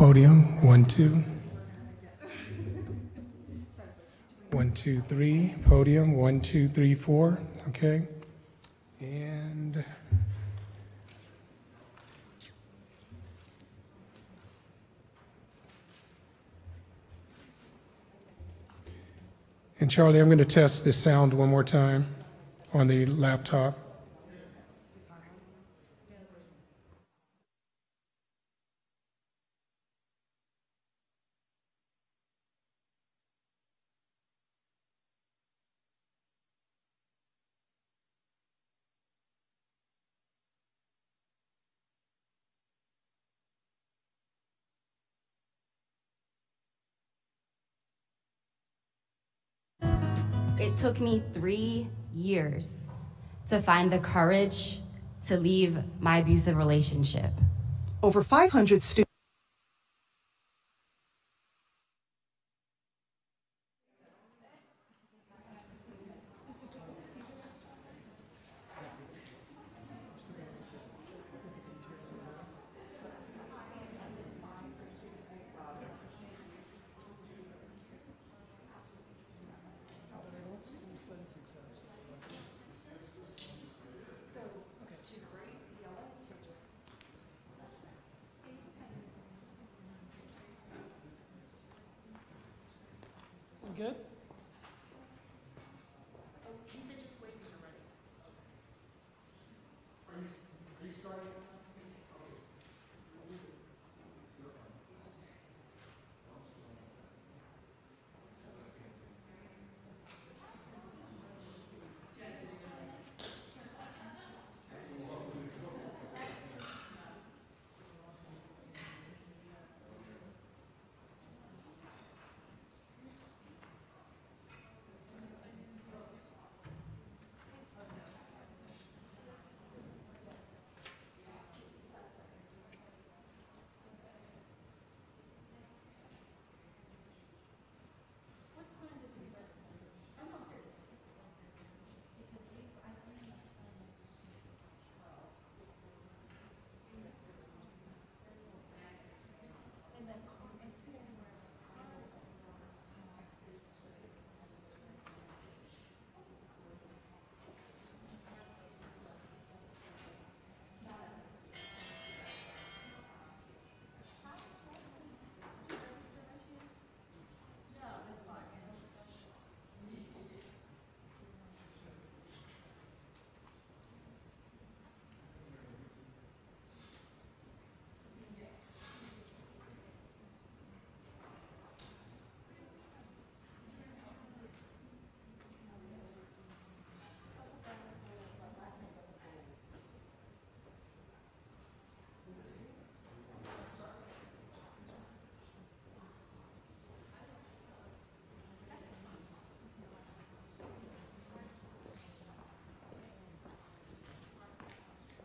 Podium, 1, 2. 1, 2, 3. Podium, 1, 2, 3, 4. Okay. And Charlie, I'm going to test the sound one more time on the laptop. It took me 3 years to find the courage to leave my abusive relationship. Over 500 students. Good? Oh, he said just wait when you're ready. Are you starting?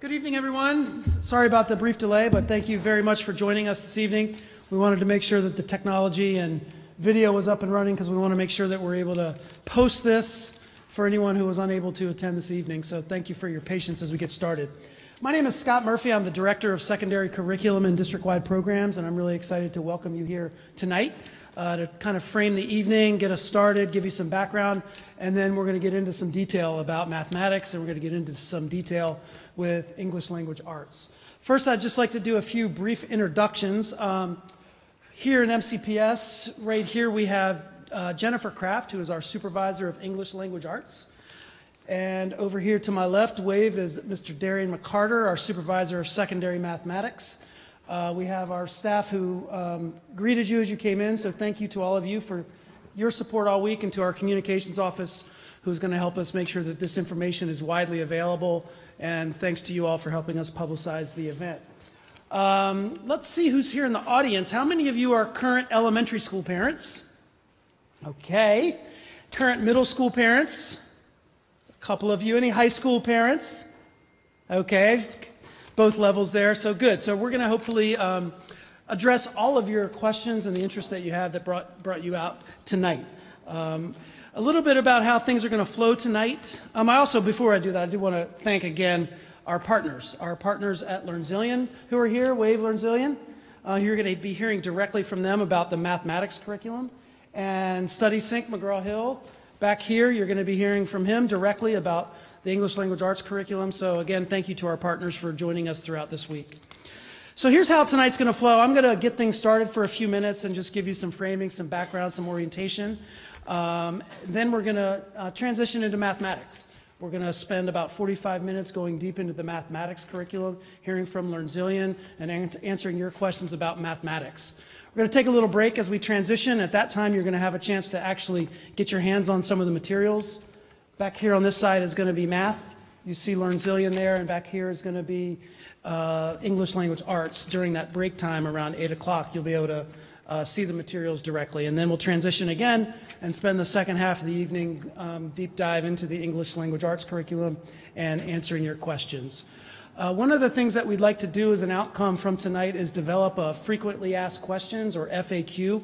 Good evening, everyone. Sorry about the brief delay, but thank you very much for joining us this evening. We wanted to make sure that the technology and video was up and running because we want to make sure that we're able to post this for anyone who was unable to attend this evening. So thank you for your patience as we get started. My name is Scott Murphy. I'm the Director of Secondary Curriculum and District-Wide Programs, and I'm really excited to welcome you here tonight to kind of frame the evening, get us started, give you some background, and then we're going to get into some detail about mathematics, and we're going to get into some detail with English language arts. First, I'd just like to do a few brief introductions. Here in MCPS, right here we have Jennifer Kraft, who is our Supervisor of English Language Arts. And over here to my left, wave, is Mr. Darian McCarter, our Supervisor of Secondary Mathematics. We have our staff who greeted you as you came in, so thank you to all of you for your support all week, and to our communications office, who's going to help us make sure that this information is widely available, and thanks to you all for helping us publicize the event. Let's see who's here in the audience. How many of you are current elementary school parents? Okay. Current middle school parents? A couple of you. Any high school parents? Okay. Both levels there, so good. So we're going to hopefully address all of your questions and the interest that you have that brought you out tonight. A little bit about how things are going to flow tonight. I also, before I do that, I do want to thank again our partners at LearnZillion who are here. Wave LearnZillion. You're going to be hearing directly from them about the mathematics curriculum. And Study Sync McGraw-Hill, back here, you're going to be hearing from him directly about the English Language Arts curriculum. So again, thank you to our partners for joining us throughout this week. So here's how tonight's going to flow. I'm going to get things started for a few minutes and just give you some framing, some background, some orientation. Then we're going to transition into mathematics. We're going to spend about 45 minutes going deep into the mathematics curriculum, hearing from LearnZillion, and answering your questions about mathematics. We're going to take a little break as we transition. At that time, you're going to have a chance to actually get your hands on some of the materials. Back here on this side is going to be math. You see LearnZillion there, and back here is going to be English Language Arts. During that break time around 8 o'clock, you'll be able to see the materials directly. And then we'll transition again and spend the second half of the evening deep dive into the English Language Arts curriculum and answering your questions. One of the things that we'd like to do as an outcome from tonight is develop a frequently asked questions, or FAQ.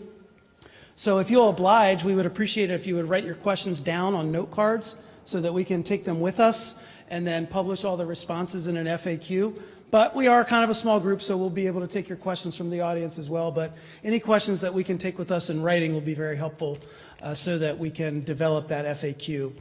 So if you'll oblige, we would appreciate it if you would write your questions down on note cards so that we can take them with us and then publish all the responses in an FAQ. But we are kind of a small group, so we'll be able to take your questions from the audience as well. But any questions that we can take with us in writing will be very helpful so that we can develop that FAQ.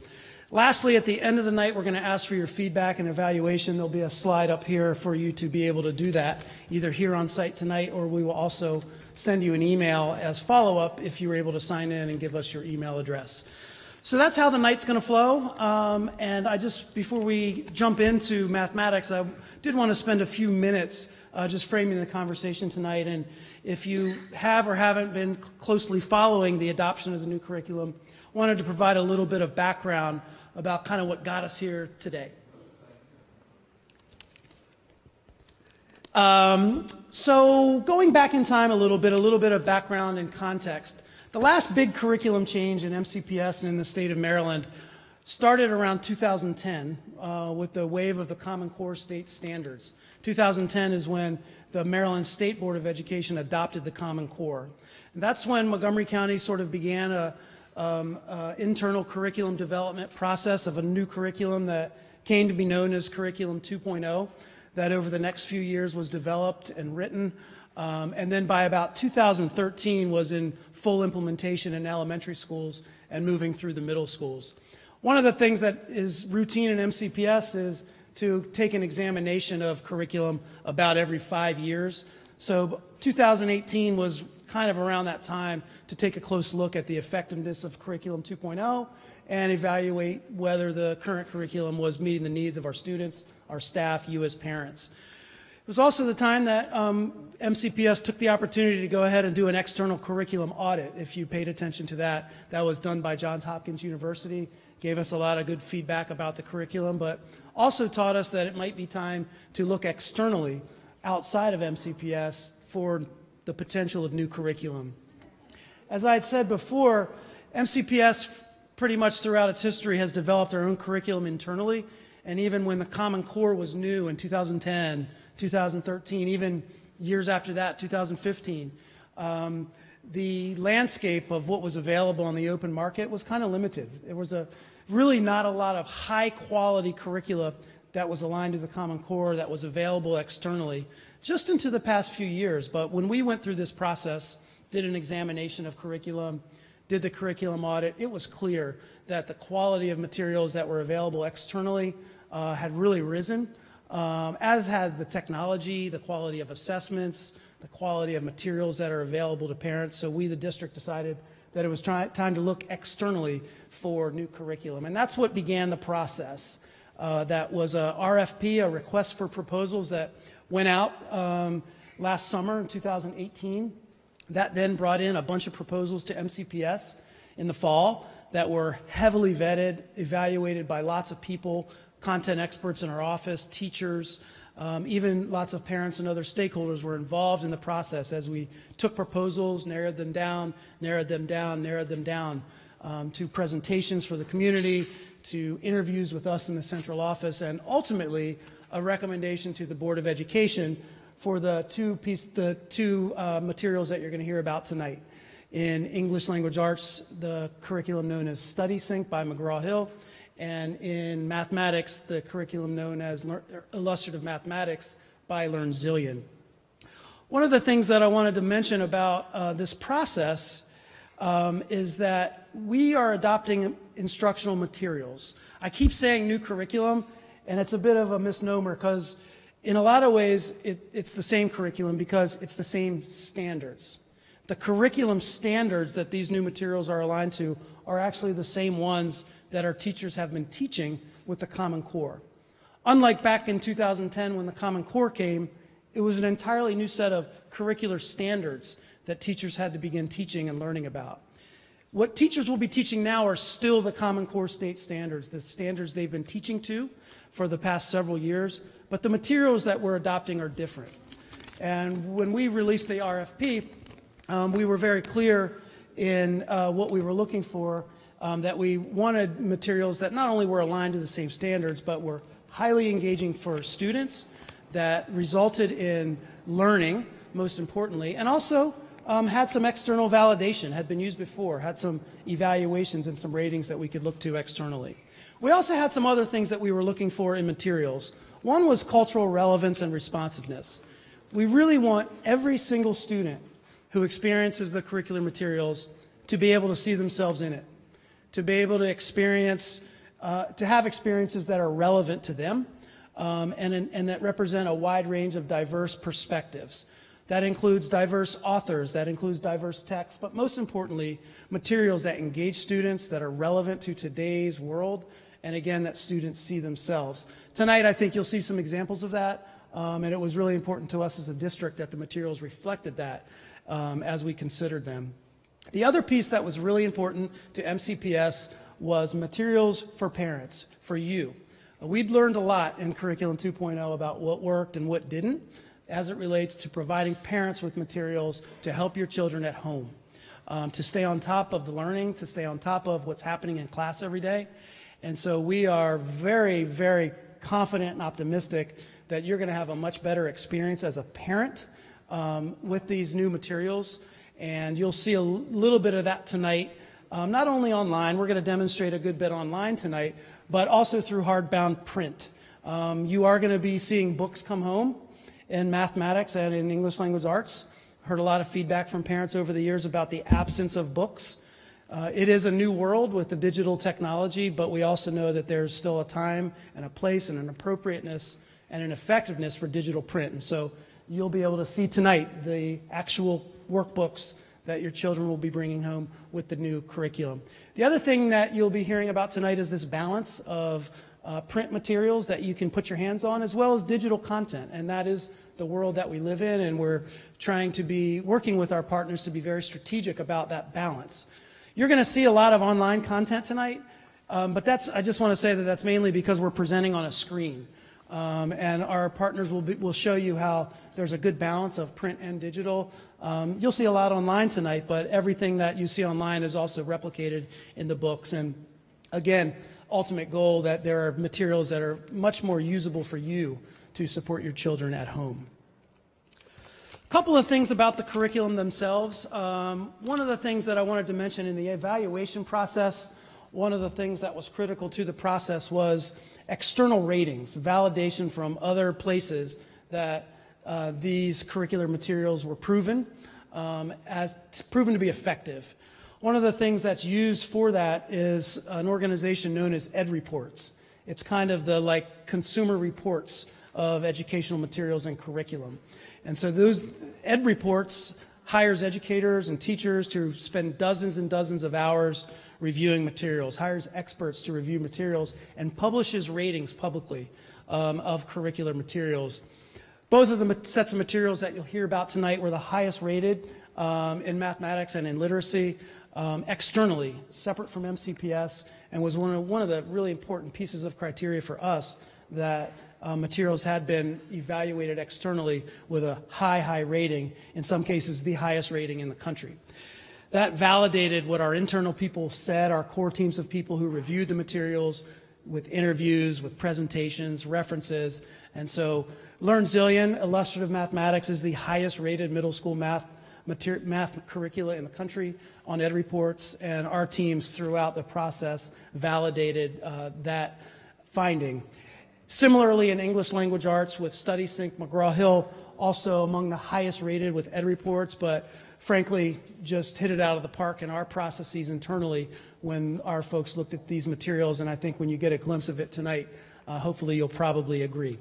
Lastly, at the end of the night, we're going to ask for your feedback and evaluation. There'll be a slide up here for you to be able to do that, either here on site tonight, or we will also send you an email as follow-up if you were able to sign in and give us your email address. So that's how the night's going to flow. And before we jump into mathematics, I did want to spend a few minutes just framing the conversation tonight. And if you have or haven't been closely following the adoption of the new curriculum, I wanted to provide a little bit of background about kind of what got us here today. So going back in time a little bit of background and context. The last big curriculum change in MCPS and in the state of Maryland started around 2010 with the wave of the Common Core state standards. 2010 is when the Maryland State Board of Education adopted the Common Core. And that's when Montgomery County sort of began a internal curriculum development process of a new curriculum that came to be known as Curriculum 2.0, that over the next few years was developed and written, and then by about 2013 was in full implementation in elementary schools and moving through the middle schools. One of the things that is routine in MCPS is to take an examination of curriculum about every 5 years. So 2018 was kind of around that time to take a close look at the effectiveness of Curriculum 2.0 and evaluate whether the current curriculum was meeting the needs of our students, our staff, you as parents. It was also the time that MCPS took the opportunity to go ahead and do an external curriculum audit. If you paid attention to that, that was done by Johns Hopkins University, gave us a lot of good feedback about the curriculum, but also taught us that it might be time to look externally outside of MCPS for the potential of new curriculum. As I had said before, MCPS pretty much throughout its history has developed our own curriculum internally, and even when the Common Core was new in 2010, 2013, even years after that, 2015, the landscape of what was available on the open market was kind of limited. There was really not a lot of high quality curricula that was aligned to the Common Core that was available externally just into the past few years. But when we went through this process, did an examination of curriculum, did the curriculum audit, it was clear that the quality of materials that were available externally had really risen, as has the technology, the quality of assessments, the quality of materials that are available to parents. So we, the district, decided that it was time to look externally for new curriculum. And that's what began the process. That was a RFP, a request for proposals, that went out last summer in 2018. That then brought in a bunch of proposals to MCPS in the fall that were heavily vetted, evaluated by lots of people, content experts in our office, teachers, even lots of parents and other stakeholders were involved in the process as we took proposals, narrowed them down, to presentations for the community, to interviews with us in the central office, and ultimately a recommendation to the Board of Education for the two materials that you're going to hear about tonight. In English Language Arts, the curriculum known as Study Sync by McGraw-Hill, and in mathematics, the curriculum known as Illustrative Mathematics by LearnZillion. One of the things that I wanted to mention about this process is that we are adopting instructional materials. I keep saying new curriculum, and it's a bit of a misnomer because in a lot of ways it's the same curriculum because it's the same standards. The curriculum standards that these new materials are aligned to are actually the same ones that our teachers have been teaching with the Common Core. Unlike back in 2010 when the Common Core came, it was an entirely new set of curricular standards that teachers had to begin teaching and learning about. What teachers will be teaching now are still the Common Core state standards, the standards they've been teaching to for the past several years, but the materials that we're adopting are different. And when we released the RFP, we were very clear in what we were looking for, that we wanted materials that not only were aligned to the same standards, but were highly engaging for students, that resulted in learning, most importantly, and also had some external validation, had been used before, had some evaluations and some ratings that we could look to externally. We also had some other things that we were looking for in materials. One was cultural relevance and responsiveness. We really want every single student who experiences the curricular materials to be able to see themselves in it, to be able to experience, to have experiences that are relevant to them, and that represent a wide range of diverse perspectives. That includes diverse authors, that includes diverse texts, but most importantly, materials that engage students, that are relevant to today's world, and again, that students see themselves. Tonight, I think you'll see some examples of that, and it was really important to us as a district that the materials reflected that as we considered them. The other piece that was really important to MCPS was materials for parents, for you. We'd learned a lot in Curriculum 2.0 about what worked and what didn't as it relates to providing parents with materials to help your children at home, to stay on top of the learning, to stay on top of what's happening in class every day. And so we are very, very confident and optimistic that you're going to have a much better experience as a parent with these new materials. And you'll see a little bit of that tonight, not only online, we're going to demonstrate a good bit online tonight, but also through hardbound print. You are going to be seeing books come home in mathematics and in English language arts. Heard a lot of feedback from parents over the years about the absence of books. It is a new world with the digital technology, but we also know that there's still a time and a place and an appropriateness and an effectiveness for digital print. And so you'll be able to see tonight the actual workbooks that your children will be bringing home with the new curriculum. The other thing that you'll be hearing about tonight is this balance of print materials that you can put your hands on, as well as digital content. And that is the world that we live in, and we're trying to be working with our partners to be very strategic about that balance. You're going to see a lot of online content tonight, but I just want to say that that's mainly because we're presenting on a screen. And our partners will show you how there's a good balance of print and digital. You'll see a lot online tonight, but everything that you see online is also replicated in the books. And again, ultimate goal that there are materials that are much more usable for you to support your children at home. A couple of things about the curriculum themselves. One of the things that I wanted to mention in the evaluation process, one of the things that was critical to the process was external ratings, validation from other places that these curricular materials were proven to be effective. One of the things that's used for that is an organization known as Ed Reports. It's kind of the consumer reports of educational materials and curriculum. And so those Ed Reports hires educators and teachers to spend dozens and dozens of hours reviewing materials, hires experts to review materials, and publishes ratings publicly of curricular materials. Both of the sets of materials that you'll hear about tonight were the highest rated in mathematics and in literacy externally, separate from MCPS, and was one of the really important pieces of criteria for us that materials had been evaluated externally with a high rating, in some cases the highest rating in the country. That validated what our internal people said, our core teams of people who reviewed the materials with interviews, with presentations, references. And so Learn Zillion, Illustrative Mathematics, is the highest rated middle school math curricula in the country on Ed Reports, and our teams throughout the process validated that finding. Similarly, in English language arts with StudySync, McGraw-Hill also among the highest rated with ed reports, but frankly, just hit it out of the park in our processes internally when our folks looked at these materials, and I think when you get a glimpse of it tonight, hopefully you'll probably agree.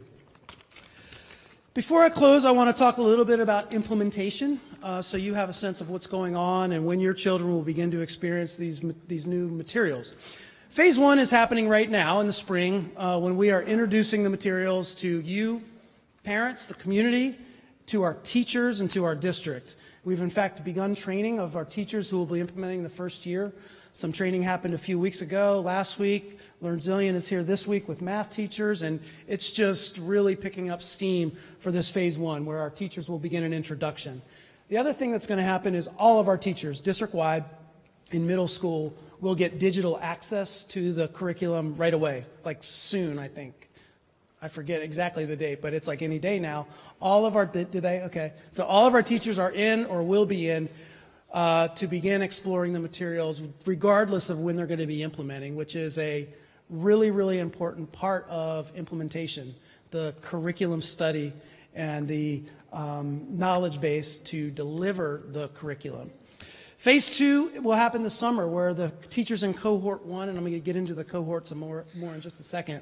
Before I close, I want to talk a little bit about implementation, so you have a sense of what's going on and when your children will begin to experience these new materials. Phase 1 is happening right now in the spring when we are introducing the materials to you, parents, the community, to our teachers, and to our district. We've in fact begun training of our teachers who will be implementing the first year. Some training happened a few weeks ago, last week. LearnZillion is here this week with math teachers, and it's just really picking up steam for this phase 1 where our teachers will begin an introduction. The other thing that's going to happen is all of our teachers, district-wide in middle school, will get digital access to the curriculum right away, like soon, I think. I forget exactly the date, but it's like any day now. All of our, did they? Okay. So all of our teachers are in or will be in to begin exploring the materials regardless of when they're going to be implementing, which is a really, really important part of implementation, the curriculum study and the knowledge base to deliver the curriculum. Phase 2 will happen this summer where the teachers in cohort 1, and I'm going to get into the cohorts more in just a second.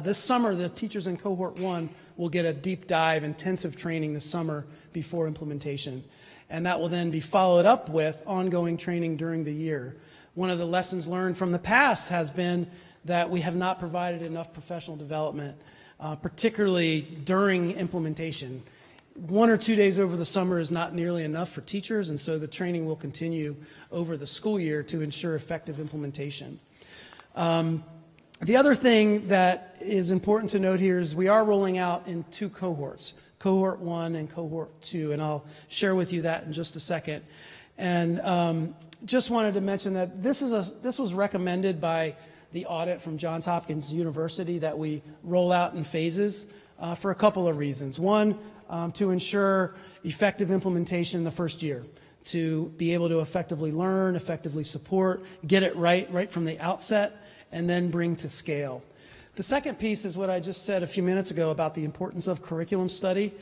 This summer, the teachers in cohort 1 will get a deep dive, intensive training this summer before implementation. And that will then be followed up with ongoing training during the year. One of the lessons learned from the past has been that we have not provided enough professional development, particularly during implementation. 1 or 2 days over the summer is not nearly enough for teachers, and so the training will continue over the school year to ensure effective implementation. The other thing that is important to note here is we are rolling out in 2 cohorts, cohort 1 and cohort 2, and I'll share with you that in just a second. And just wanted to mention that this was recommended by the audit from Johns Hopkins University that we roll out in phases for a couple of reasons. One, to ensure effective implementation in the first year, to be able to effectively learn, effectively support, get it right from the outset, and then bring to scale. The second piece is what I just said a few minutes ago about the importance of curriculum study.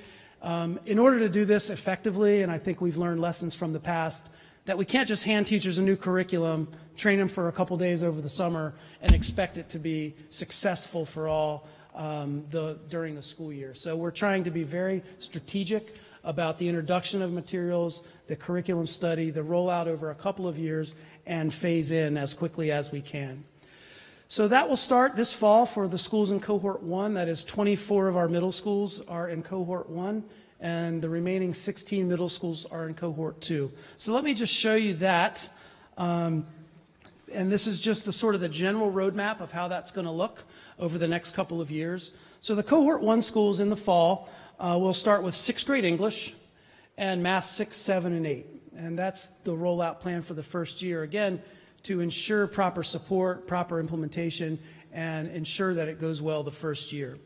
In order to do this effectively, and I think we've learned lessons from the past, that we can't just hand teachers a new curriculum, train them for a couple days over the summer, and expect it to be successful for all during the school year. So we're trying to be very strategic about the introduction of materials, the curriculum study, the rollout over a couple of years, and phase in as quickly as we can. So that will start this fall for the schools in cohort 1. That is 24 of our middle schools are in cohort 1, and the remaining 16 middle schools are in cohort 2. So let me just show you that. And this is just the sort of the general roadmap of how that's going to look over the next couple of years. So the cohort 1 schools in the fall will start with 6th grade English and math 6, 7, and 8. And that's the rollout plan for the first year. Again, to ensure proper support, proper implementation, and ensure that it goes well the first year.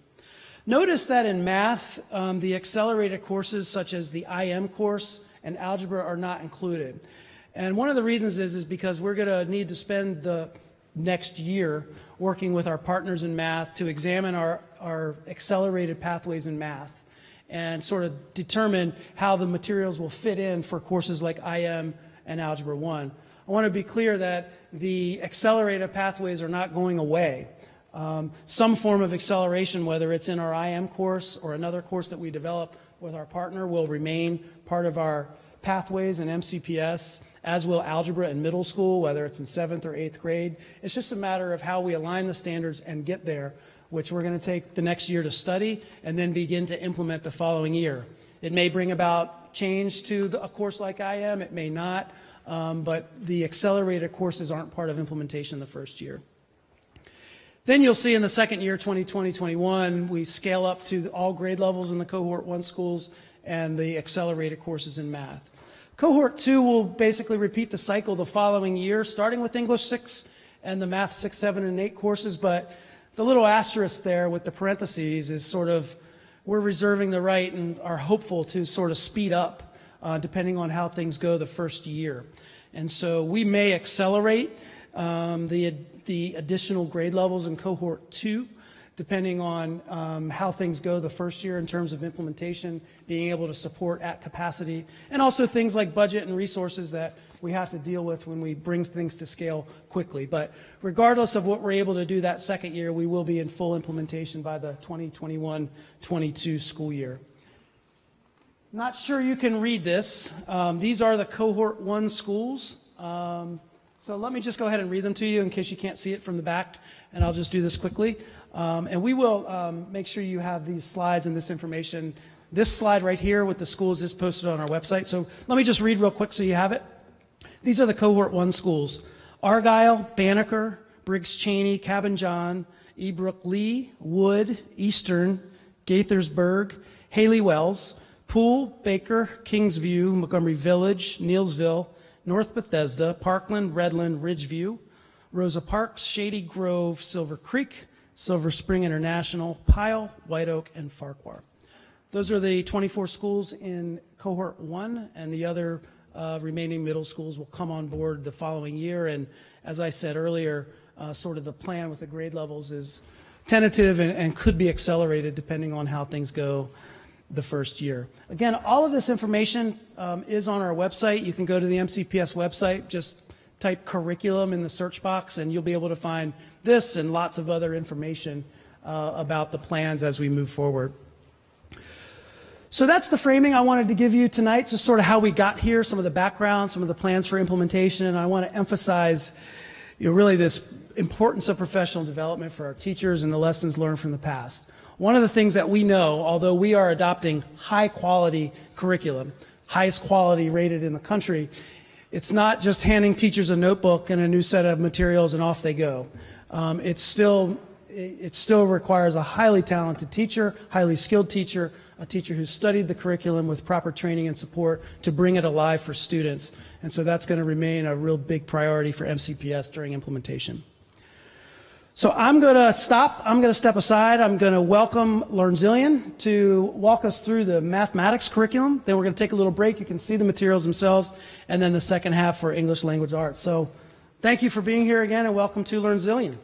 Notice that in math, the accelerated courses such as the IM course and algebra are not included. And one of the reasons is because we're going to need to spend the next year working with our partners in math to examine our accelerated pathways in math and sort of determine how the materials will fit in for courses like IM and Algebra 1. I want to be clear that the accelerated pathways are not going away. Some form of acceleration, whether it's in our IM course or another course that we develop with our partner, will remain part of our pathways in MCPS, as will algebra in middle school, whether it's in 7th or 8th grade. It's just a matter of how we align the standards and get there, which we're going to take the next year to study and then begin to implement the following year. It may bring about change to a course like IM, it may not, but the accelerated courses aren't part of implementation the first year. Then you'll see in the second year, 2020-21, we scale up to all grade levels in the cohort 1 schools and the accelerated courses in math. Cohort 2 will basically repeat the cycle the following year, starting with English 6 and the math 6, 7, and 8 courses, but the little asterisk there with the parentheses is sort of, we're reserving the right and are hopeful to sort of speed up depending on how things go the first year. And so we may accelerate the additional grade levels in cohort 2 depending on how things go the first year in terms of implementation, being able to support at capacity, and also things like budget and resources that we have to deal with when we bring things to scale quickly. But regardless of what we're able to do that second year, we will be in full implementation by the 2021-22 school year. Not sure you can read this. These are the Cohort 1 schools. So let me just go ahead and read them to you in case you can't see it from the back, and I'll just do this quickly. And we will make sure you have these slides and this information. This slide right here with the schools is posted on our website. So let me just read real quick so you have it. These are the Cohort 1 schools: Argyle, Banneker, Briggs Cheney, Cabin John, Ebrook Lee, Wood, Eastern, Gaithersburg, Haley Wells, Poole, Baker, Kingsview, Montgomery Village, Neelsville, North Bethesda, Parkland, Redland, Ridgeview, Rosa Parks, Shady Grove, Silver Creek, Silver Spring International, Pyle, White Oak, and Farquhar. Those are the 24 schools in Cohort 1, and the other remaining middle schools will come on board the following year. And as I said earlier, sort of the plan with the grade levels is tentative and could be accelerated depending on how things go the first year. Again, all of this information is on our website. You can go to the MCPS website, just type curriculum in the search box, and you'll be able to find this and lots of other information about the plans as we move forward. So that's the framing I wanted to give you tonight, just sort of how we got here, some of the background, some of the plans for implementation, and I want to emphasize really this importance of professional development for our teachers and the lessons learned from the past. One of the things that we know, although we are adopting high quality curriculum, highest quality rated in the country, it's not just handing teachers a notebook and a new set of materials and off they go. It still requires a highly talented teacher, highly skilled teacher, a teacher who's studied the curriculum with proper training and support to bring it alive for students. And so that's going to remain a real big priority for MCPS during implementation. So I'm going to stop. I'm going to step aside. I'm going to welcome LearnZillion to walk us through the mathematics curriculum. Then we're going to take a little break. You can see the materials themselves, and then the second half for English language arts. So thank you for being here again, and welcome to LearnZillion.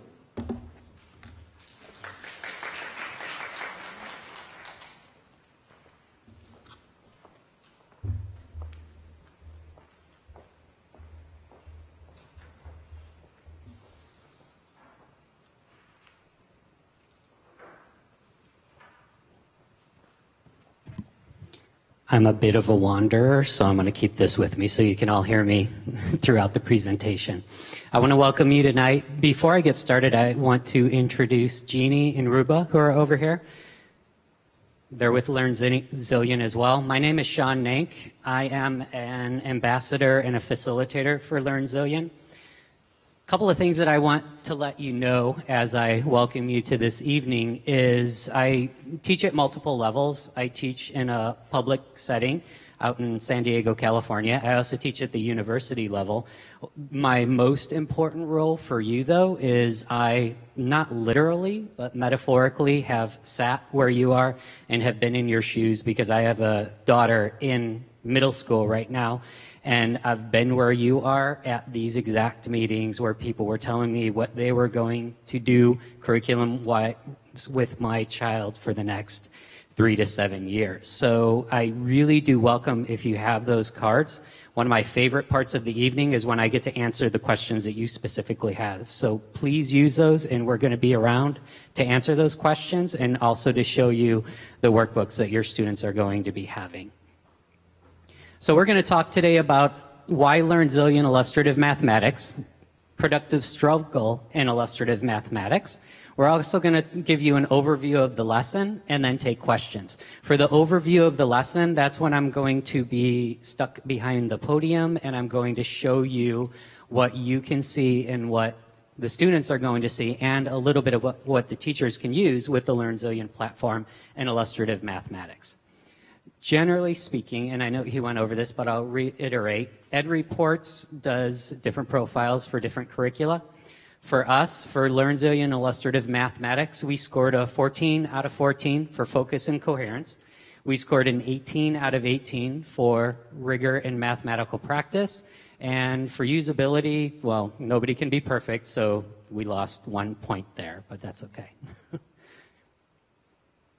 I'm a bit of a wanderer, so I'm going to keep this with me so you can all hear me throughout the presentation. I want to welcome you tonight. Before I get started, I want to introduce Jeannie and Ruba, who are over here. They're with LearnZillion as well. My name is Sean Nank. I am an ambassador and a facilitator for LearnZillion. A couple of things that I want to let you know as I welcome you to this evening is I teach at multiple levels. I teach in a public setting out in San Diego, California. I also teach at the university level. My most important role for you, though, is I, not literally, but metaphorically, have sat where you are and have been in your shoes because I have a daughter in middle school right now. And I've been where you are at these exact meetings where people were telling me what they were going to do curriculum-wise with my child for the next 3 to 7 years. So I really do welcome if you have those cards. One of my favorite parts of the evening is when I get to answer the questions that you specifically have. So please use those, and we're going to be around to answer those questions and also to show you the workbooks that your students are going to be having. So we're going to talk today about why LearnZillion illustrative mathematics, productive struggle in illustrative mathematics. We're also going to give you an overview of the lesson and then take questions. For the overview of the lesson, that's when I'm going to be stuck behind the podium and I'm going to show you what you can see and what the students are going to see and a little bit of what the teachers can use with the LearnZillion platform in illustrative mathematics. Generally speaking, and I know he went over this, but I'll reiterate, EdReports does different profiles for different curricula. For us, for LearnZillion Illustrative Mathematics, we scored a 14 out of 14 for focus and coherence. We scored an 18 out of 18 for rigor and mathematical practice. And for usability, well, nobody can be perfect, so we lost 1 point there, but that's okay.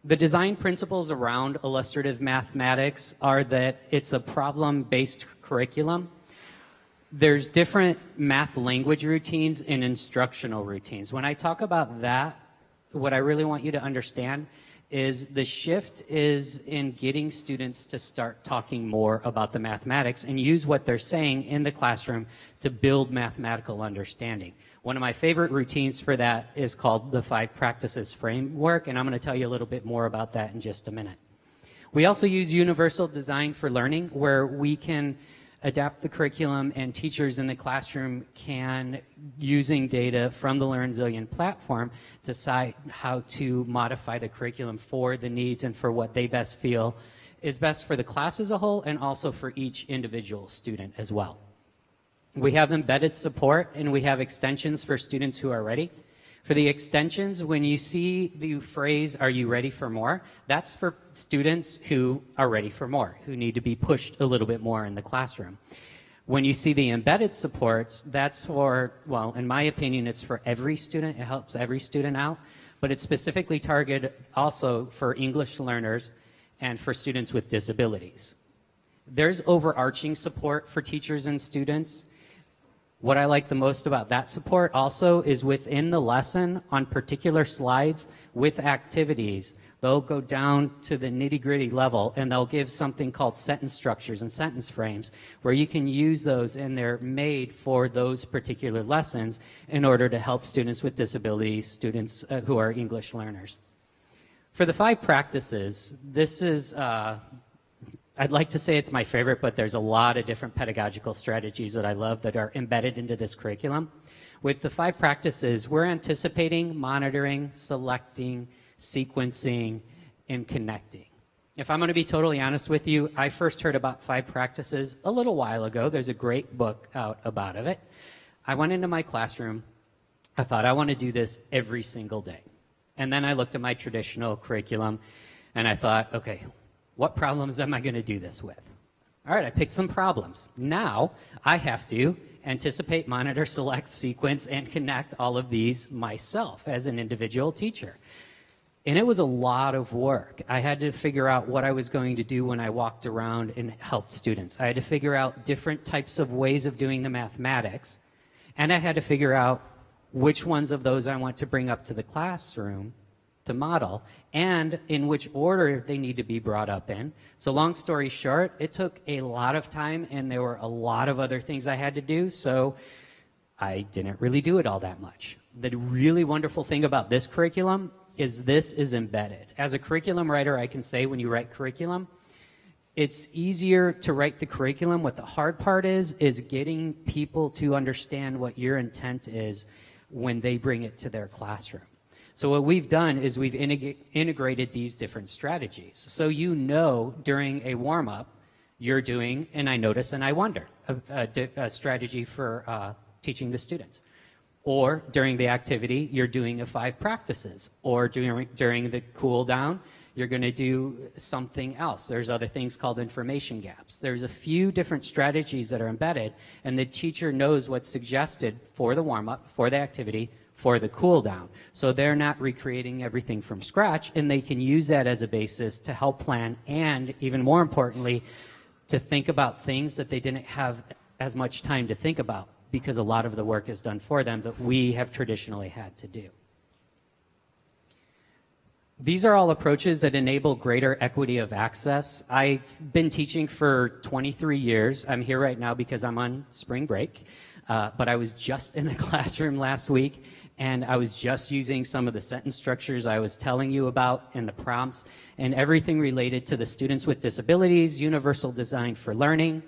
The design principles around illustrative mathematics are that it's a problem-based curriculum. There's different math language routines and instructional routines. When I talk about that, what I really want you to understand is the shift is in getting students to start talking more about the mathematics and use what they're saying in the classroom to build mathematical understanding. One of my favorite routines for that is called the 5 Practices Framework, and I'm going to tell you a little bit more about that in just a minute. We also use universal design for learning, where we can adapt the curriculum and teachers in the classroom can, using data from the LearnZillion platform, decide how to modify the curriculum for the needs and for what they best feel is best for the class as a whole and also for each individual student as well. We have embedded support and we have extensions for students who are ready. For the extensions, when you see the phrase, "Are you ready for more?" that's for students who are ready for more, who need to be pushed a little bit more in the classroom. When you see the embedded supports, that's for, well, in my opinion, it's for every student. It helps every student out, but it's specifically targeted also for English learners and for students with disabilities. There's overarching support for teachers and students. What I like the most about that support also is within the lesson on particular slides with activities, they'll go down to the nitty-gritty level and they'll give something called sentence structures and sentence frames where you can use those and they're made for those particular lessons in order to help students with disabilities, students who are English learners. For the 5 practices, this is I'd like to say it's my favorite, but there's a lot of different pedagogical strategies that I love that are embedded into this curriculum. With the 5 practices, we're anticipating, monitoring, selecting, sequencing, and connecting. If I'm going to be totally honest with you, I first heard about 5 practices a little while ago. There's a great book out about it. I went into my classroom. I thought, I want to do this every single day. And then I looked at my traditional curriculum, and I thought, okay, what problems am I going to do this with? All right, I picked some problems. Now I have to anticipate, monitor, select, sequence, and connect all of these myself as an individual teacher. And it was a lot of work. I had to figure out what I was going to do when I walked around and helped students. I had to figure out different types of ways of doing the mathematics, and I had to figure out which ones of those I want to bring up to the classroom to model, and in which order they need to be brought up in. So long story short, it took a lot of time and there were a lot of other things I had to do, so I didn't really do it all that much. The really wonderful thing about this curriculum is this is embedded. As a curriculum writer, I can say when you write curriculum, it's easier to write the curriculum. What the hard part is getting people to understand what your intent is when they bring it to their classroom. So what we've done is we've integrated these different strategies. So you know during a warm-up, you're doing an I notice and I wonder, a strategy for teaching the students. Or during the activity, you're doing a 5 practices. Or during the cool down, you're going to do something else. There's other things called information gaps. There's a few different strategies that are embedded, and the teacher knows what's suggested for the warm-up, for the activity, for the cool down. So they're not recreating everything from scratch, and they can use that as a basis to help plan and, even more importantly, to think about things that they didn't have as much time to think about because a lot of the work is done for them that we have traditionally had to do. These are all approaches that enable greater equity of access. I've been teaching for 23 years. I'm here right now because I'm on spring break, but I was just in the classroom last week, and I was just using some of the sentence structures I was telling you about and the prompts and everything related to the students with disabilities, universal design for learning,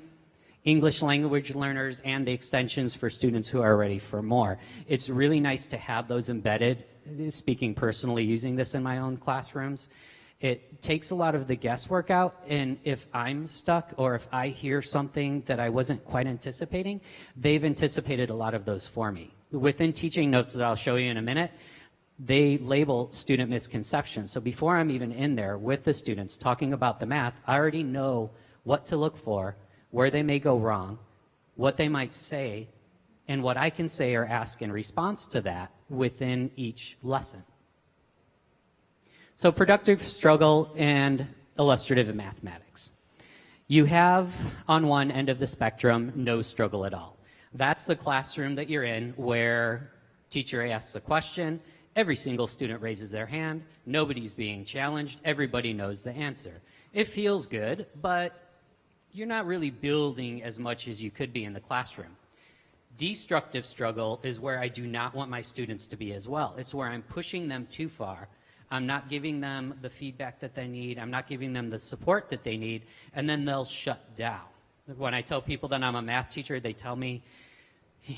English language learners, and the extensions for students who are ready for more. It's really nice to have those embedded. Speaking personally, using this in my own classrooms, it takes a lot of the guesswork out, and if I'm stuck or if I hear something that I wasn't quite anticipating, they've anticipated a lot of those for me. Within teaching notes that I'll show you in a minute, they label student misconceptions. So before I'm even in there with the students talking about the math, I already know what to look for, where they may go wrong, what they might say, and what I can say or ask in response to that within each lesson. So productive struggle and illustrative mathematics. You have, on one end of the spectrum, no struggle at all. That's the classroom that you're in where teacher asks a question, every single student raises their hand, nobody's being challenged, everybody knows the answer. It feels good, but you're not really building as much as you could be in the classroom. Destructive struggle is where I do not want my students to be as well. It's where I'm pushing them too far. I'm not giving them the feedback that they need. I'm not giving them the support that they need, and then they'll shut down. When I tell people that I'm a math teacher, they tell me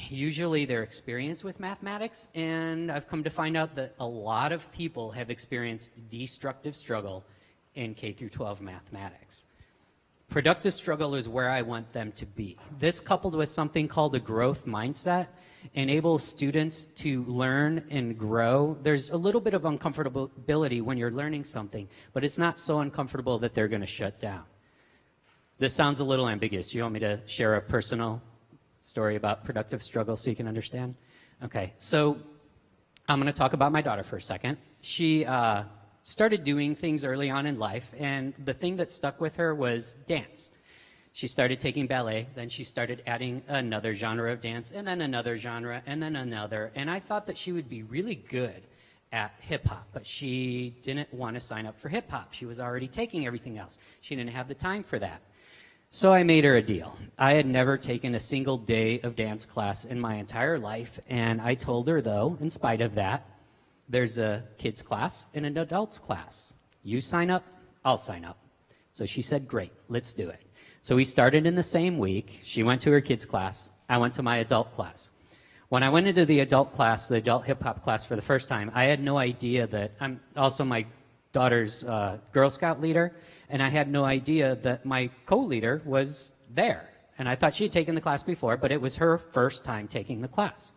usually their experience with mathematics, and I've come to find out that a lot of people have experienced destructive struggle in K through 12 mathematics. Productive struggle is where I want them to be. This, coupled with something called a growth mindset, enables students to learn and grow. There's a little bit of uncomfortability when you're learning something, but it's not so uncomfortable that they're going to shut down. This sounds a little ambiguous. Do you want me to share a personal story about productive struggle so you can understand? Okay, so I'm going to talk about my daughter for a second. She started doing things early on in life, and the thing that stuck with her was dance. She started taking ballet, then she started adding another genre of dance, and then another genre, and then another. And I thought that she would be really good at hip-hop, but she didn't want to sign up for hip-hop. She was already taking everything else. She didn't have the time for that. So I made her a deal. I had never taken a single day of dance class in my entire life, and I told her, though, in spite of that, there's a kids class and an adults class. You sign up, I'll sign up. So she said, great, let's do it. So we started in the same week. She went to her kids class. I went to my adult class. When I went into the adult class, the adult hip-hop class for the first time, I had no idea that I'm also my daughter's Girl Scout leader, and I had no idea that my co-leader was there. And I thought she had taken the class before, but it was her first time taking the class.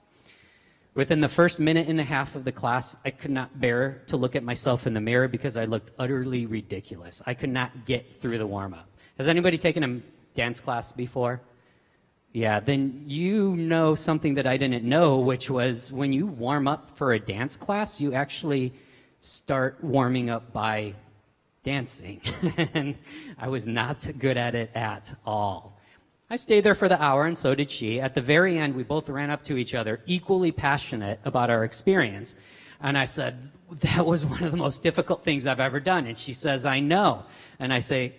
Within the first minute and a half of the class, I could not bear to look at myself in the mirror because I looked utterly ridiculous. I could not get through the warm-up. Has anybody taken a dance class before? Yeah, then you know something that I didn't know, which was when you warm up for a dance class, you actually start warming up by dancing. And I was not good at it at all. I stayed there for the hour, and so did she. At the very end, we both ran up to each other, equally passionate about our experience. And I said, that was one of the most difficult things I've ever done. And she says, I know. And I say,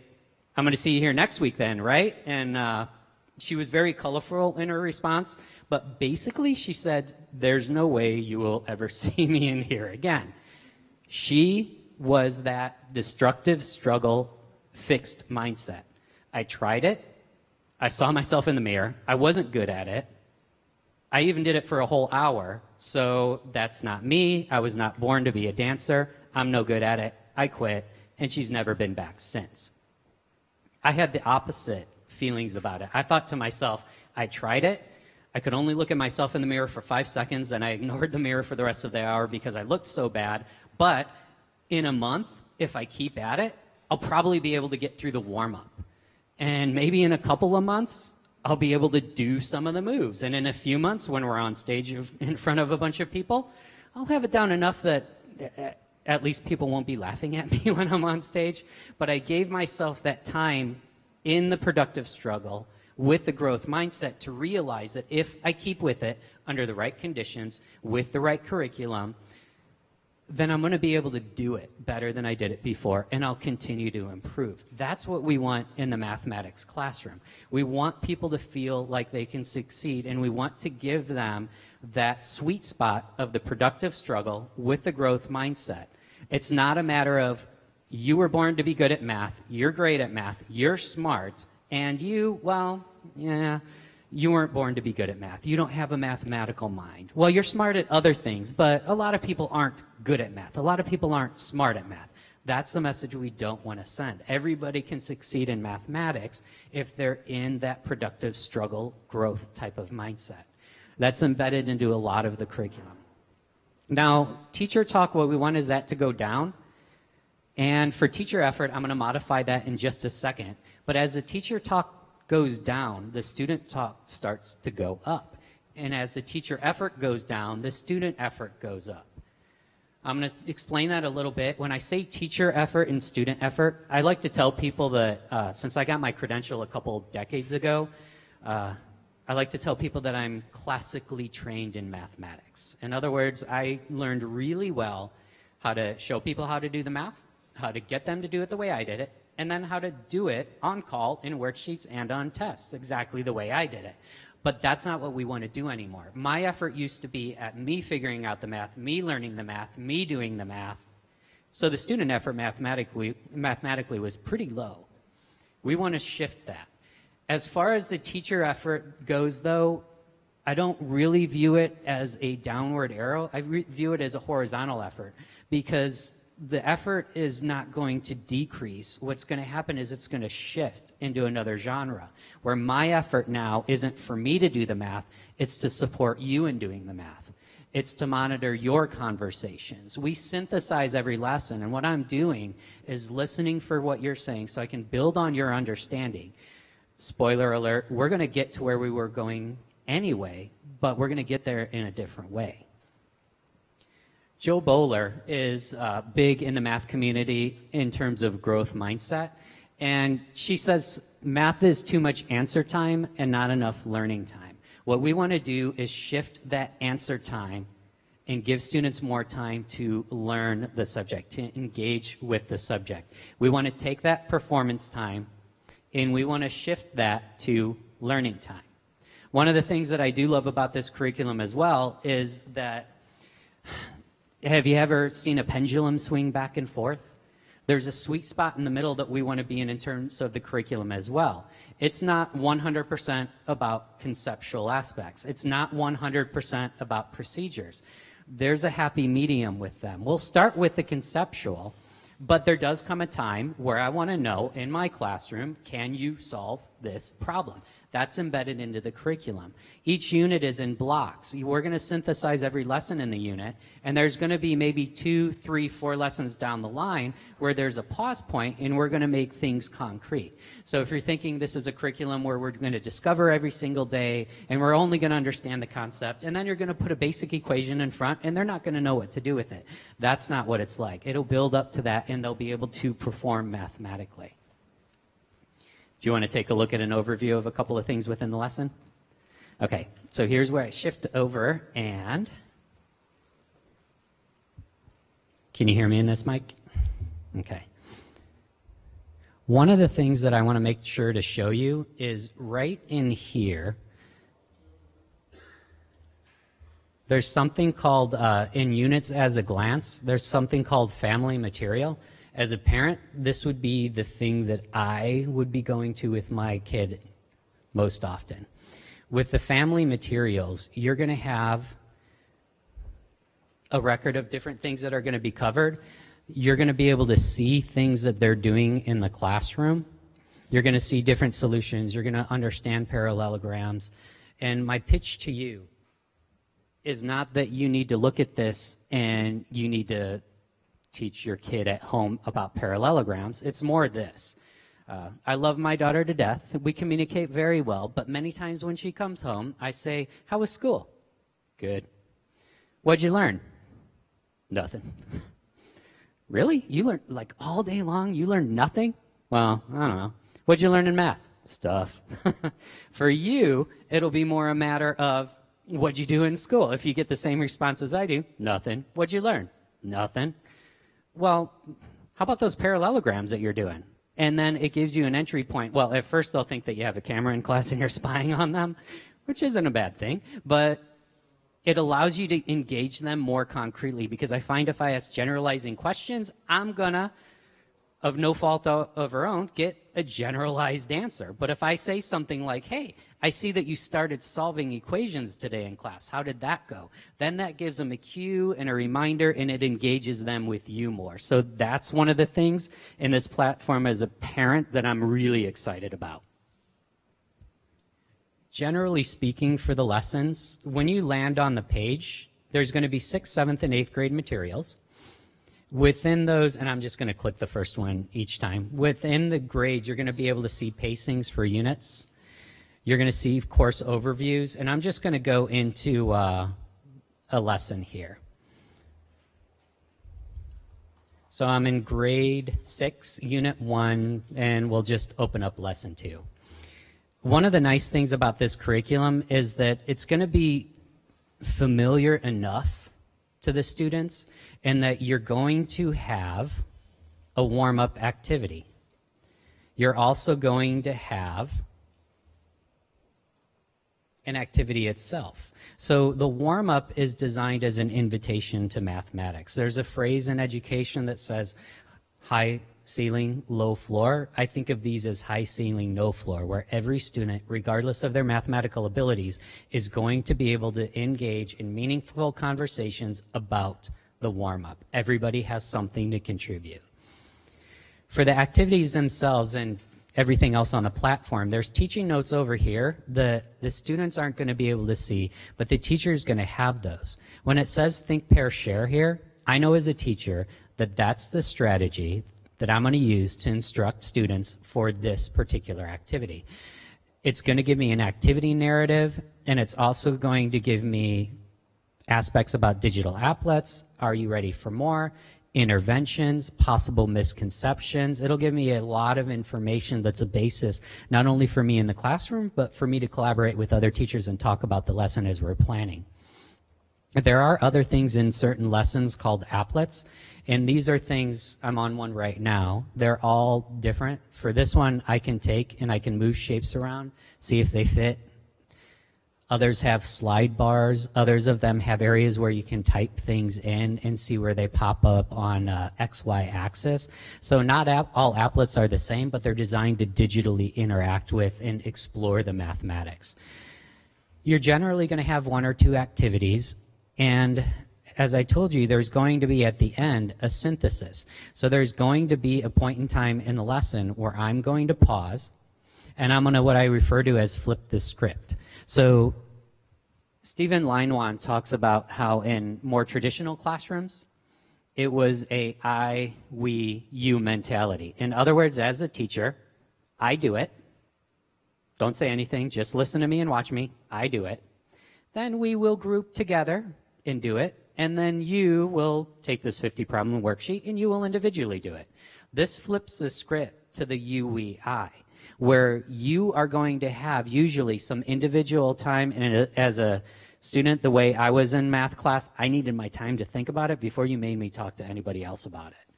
I'm going to see you here next week then, right? And she was very colorful in her response, but basically she said, there's no way you will ever see me in here again. She was that destructive struggle fixed mindset. I tried it. I saw myself in the mirror. I wasn't good at it. I even did it for a whole hour, so that's not me. I was not born to be a dancer. I'm no good at it. I quit, and she's never been back since. I had the opposite feelings about it. I thought to myself, I tried it. I could only look at myself in the mirror for 5 seconds, and I ignored the mirror for the rest of the hour because I looked so bad. But in a month, if I keep at it, I'll probably be able to get through the warm-up. And maybe in a couple of months, I'll be able to do some of the moves. And in a few months, when we're on stage in front of a bunch of people, I'll have it down enough that at least people won't be laughing at me when I'm on stage. But I gave myself that time in the productive struggle with the growth mindset to realize that if I keep with it under the right conditions, with the right curriculum, then I'm going to be able to do it better than I did it before, and I'll continue to improve. That's what we want in the mathematics classroom. We want people to feel like they can succeed, and we want to give them that sweet spot of the productive struggle with the growth mindset. It's not a matter of you were born to be good at math, you're great at math, you're smart, and you, well, yeah, you weren't born to be good at math. You don't have a mathematical mind. Well, you're smart at other things, but a lot of people aren't good at math. A lot of people aren't smart at math. That's the message we don't want to send. Everybody can succeed in mathematics if they're in that productive struggle growth type of mindset. That's embedded into a lot of the curriculum. Now, teacher talk, what we want is that to go down. And for teacher effort, I'm going to modify that in just a second. But as the teacher talk goes down, the student talk starts to go up. And as the teacher effort goes down, the student effort goes up. I'm going to explain that a little bit. When I say teacher effort and student effort, I like to tell people that since I got my credential a couple decades ago, I like to tell people that I'm classically trained in mathematics. In other words, I learned really well how to show people how to do the math, how to get them to do it the way I did it, and then how to do it on call in worksheets and on tests, exactly the way I did it. But that's not what we want to do anymore. My effort used to be at me figuring out the math, me learning the math, me doing the math. So the student effort mathematically was pretty low. We want to shift that. As far as the teacher effort goes, though, I don't really view it as a downward arrow. I view it as a horizontal effort, because the effort is not going to decrease. What's going to happen is it's going to shift into another genre, where my effort now isn't for me to do the math, it's to support you in doing the math. It's to monitor your conversations. We synthesize every lesson, and what I'm doing is listening for what you're saying so I can build on your understanding. Spoiler alert, we're going to get to where we were going anyway, but we're going to get there in a different way. Joe Bowler is big in the math community in terms of growth mindset, and she says math is too much answer time and not enough learning time. What we want to do is shift that answer time and give students more time to learn the subject, to engage with the subject. We want to take that performance time and we want to shift that to learning time. One of the things that I do love about this curriculum as well is that, have you ever seen a pendulum swing back and forth? There's a sweet spot in the middle that we want to be in terms of the curriculum as well. It's not 100% about conceptual aspects. It's not 100% about procedures. There's a happy medium with them. We'll start with the conceptual, but there does come a time where I want to know in my classroom, can you solve this problem? That's embedded into the curriculum. Each unit is in blocks. We're going to synthesize every lesson in the unit, and there's going to be maybe 2, 3, 4 lessons down the line where there's a pause point, and we're going to make things concrete. So if you're thinking this is a curriculum where we're going to discover every single day, and we're only going to understand the concept, and then you're going to put a basic equation in front, and they're not going to know what to do with it. That's not what it's like. It'll build up to that, and they'll be able to perform mathematically. Do you want to take a look at an overview of a couple of things within the lesson? Okay, so here's where I shift over, and can you hear me in this mic? Okay. One of the things that I want to make sure to show you is right in here, there's something called, in units as a glance, there's something called family material. As a parent, this would be the thing that I would be going to with my kid most often. With the family materials, you're going to have a record of different things that are going to be covered. You're going to be able to see things that they're doing in the classroom. You're going to see different solutions. You're going to understand parallelograms. And my pitch to you is not that you need to look at this and you need to teach your kid at home about parallelograms. It's more this. I love my daughter to death. We communicate very well, but many times when she comes home, I say, how was school? Good. What'd you learn? Nothing. Really? You learned like all day long? You learned nothing? Well, I don't know. What'd you learn in math? Stuff. For you, it'll be more a matter of what'd you do in school? If you get the same response as I do, nothing. What'd you learn? Nothing. Well, how about those parallelograms that you're doing? And then it gives you an entry point. Well, at first they'll think that you have a camera in class and you're spying on them, which isn't a bad thing, but it allows you to engage them more concretely, because I find if I ask generalizing questions, I'm gonna, of no fault of her own, get a generalized answer. But if I say something like, hey, I see that you started solving equations today in class. How did that go? Then that gives them a cue and a reminder, and it engages them with you more. So that's one of the things in this platform as a parent that I'm really excited about. Generally speaking, for the lessons, when you land on the page, there's going to be 6th, 7th, and 8th grade materials. Within those, and I'm just going to click the first one each time, within the grades, you're going to be able to see pacings for units. You're going to see course overviews, and I'm just going to go into a lesson here. So I'm in grade 6, unit 1, and we'll just open up lesson 2. One of the nice things about this curriculum is that it's going to be familiar enough to the students and that you're going to have a warm-up activity. You're also going to have an activity itself. So the warm-up is designed as an invitation to mathematics. There's a phrase in education that says high ceiling, low floor. I think of these as high ceiling, no floor, where every student, regardless of their mathematical abilities, is going to be able to engage in meaningful conversations about the warm-up. Everybody has something to contribute. For the activities themselves and everything else on the platform, there's teaching notes over here that the students aren't going to be able to see, but the teacher is going to have those. When it says think, pair, share here, I know as a teacher that that's the strategy that I'm going to use to instruct students for this particular activity. It's going to give me an activity narrative, and it's also going to give me aspects about digital applets. Are you ready for more? Interventions, possible misconceptions. It'll give me a lot of information that's a basis not only for me in the classroom, but for me to collaborate with other teachers and talk about the lesson as we're planning. There are other things in certain lessons called applets, and these are things, I'm on one right now. They're all different. For this one, I can take and I can move shapes around, see if they fit. Others have slide bars. Others of them have areas where you can type things in and see where they pop up on XY axis. So not all applets are the same, but they're designed to digitally interact with and explore the mathematics. You're generally going to have 1 or 2 activities, and as I told you, there's going to be at the end a synthesis. So there's going to be a point in time in the lesson where I'm going to pause, and I'm going to what I refer to as flip the script. So Stephen Leinwan talks about how in more traditional classrooms, it was a I, we, you mentality. In other words, as a teacher, I do it. Don't say anything, just listen to me and watch me. I do it. Then we will group together and do it. And then you will take this 50 problem worksheet and you will individually do it. This flips the script to the you, we, I, where you are going to have usually some individual time. And as a student, the way I was in math class, I needed my time to think about it before you made me talk to anybody else about it.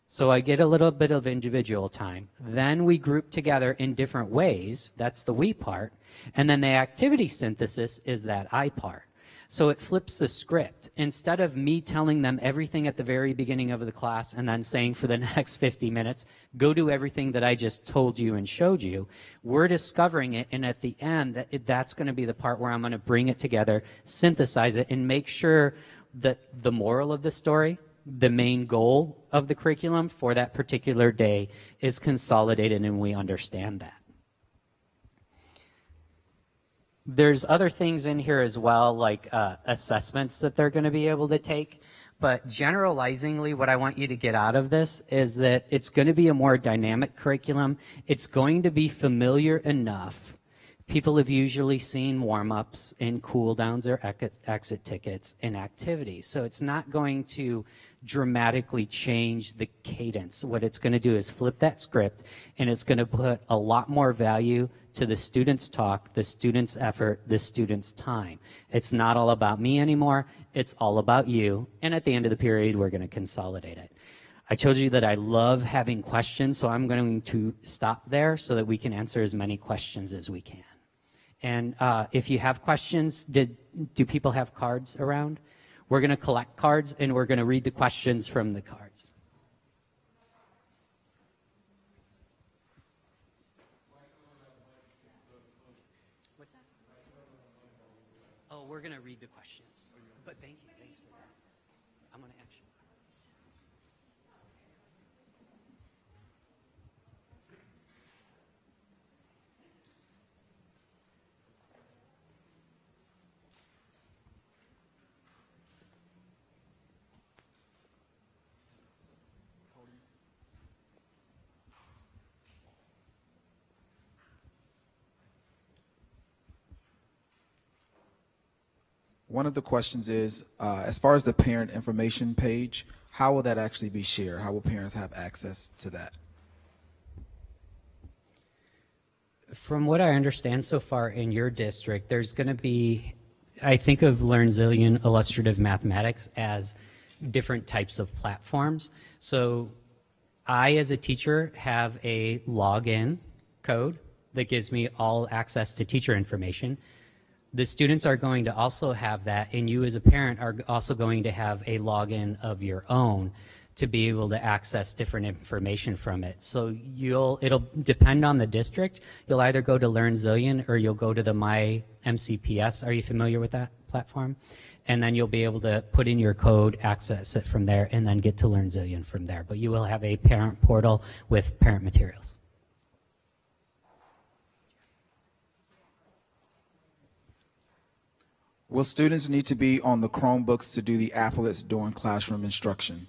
So I get a little bit of individual time. Then we group together in different ways. That's the we part. And then the activity synthesis is that I part. So it flips the script. Instead of me telling them everything at the very beginning of the class and then saying for the next 50 minutes, go do everything that I just told you and showed you, we're discovering it, and at the end, that's going to be the part where I'm going to bring it together, synthesize it, and make sure that the moral of the story, the main goal of the curriculum for that particular day is consolidated and we understand that. There's other things in here as well, like assessments that they're going to be able to take. But generalizingly, what I want you to get out of this is that it's going to be a more dynamic curriculum. It's going to be familiar enough. People have usually seen warm-ups and cool-downs or exit tickets and activities. So it's not going to dramatically change the cadence. What it's going to do is flip that script, and it's going to put a lot more value to the student's talk, the student's effort, the student's time. It's not all about me anymore. It's all about you. And at the end of the period, we're going to consolidate it. I told you that I love having questions, so I'm going to stop there so that we can answer as many questions as we can. And if you have questions, do people have cards around? We're going to collect cards, and we're going to read the questions from the cards. What's that? Oh, we're going to read the questions. But thank you. Thanks for that. I'm going to actually. One of the questions is, as far as the parent information page, how will that actually be shared? How will parents have access to that? From what I understand so far in your district, there's going to be, I think of LearnZillion Illustrative Mathematics as different types of platforms. So I, as a teacher, have a login code that gives me all access to teacher information. The students are going to also have that, and you as a parent are also going to have a login of your own to be able to access different information from it. So it'll depend on the district. You'll either go to LearnZillion or you'll go to the My MCPS. Are you familiar with that platform? And then you'll be able to put in your code, access it from there, and then get to LearnZillion from there. But you will have a parent portal with parent materials. Will students need to be on the Chromebooks to do the applets during classroom instruction?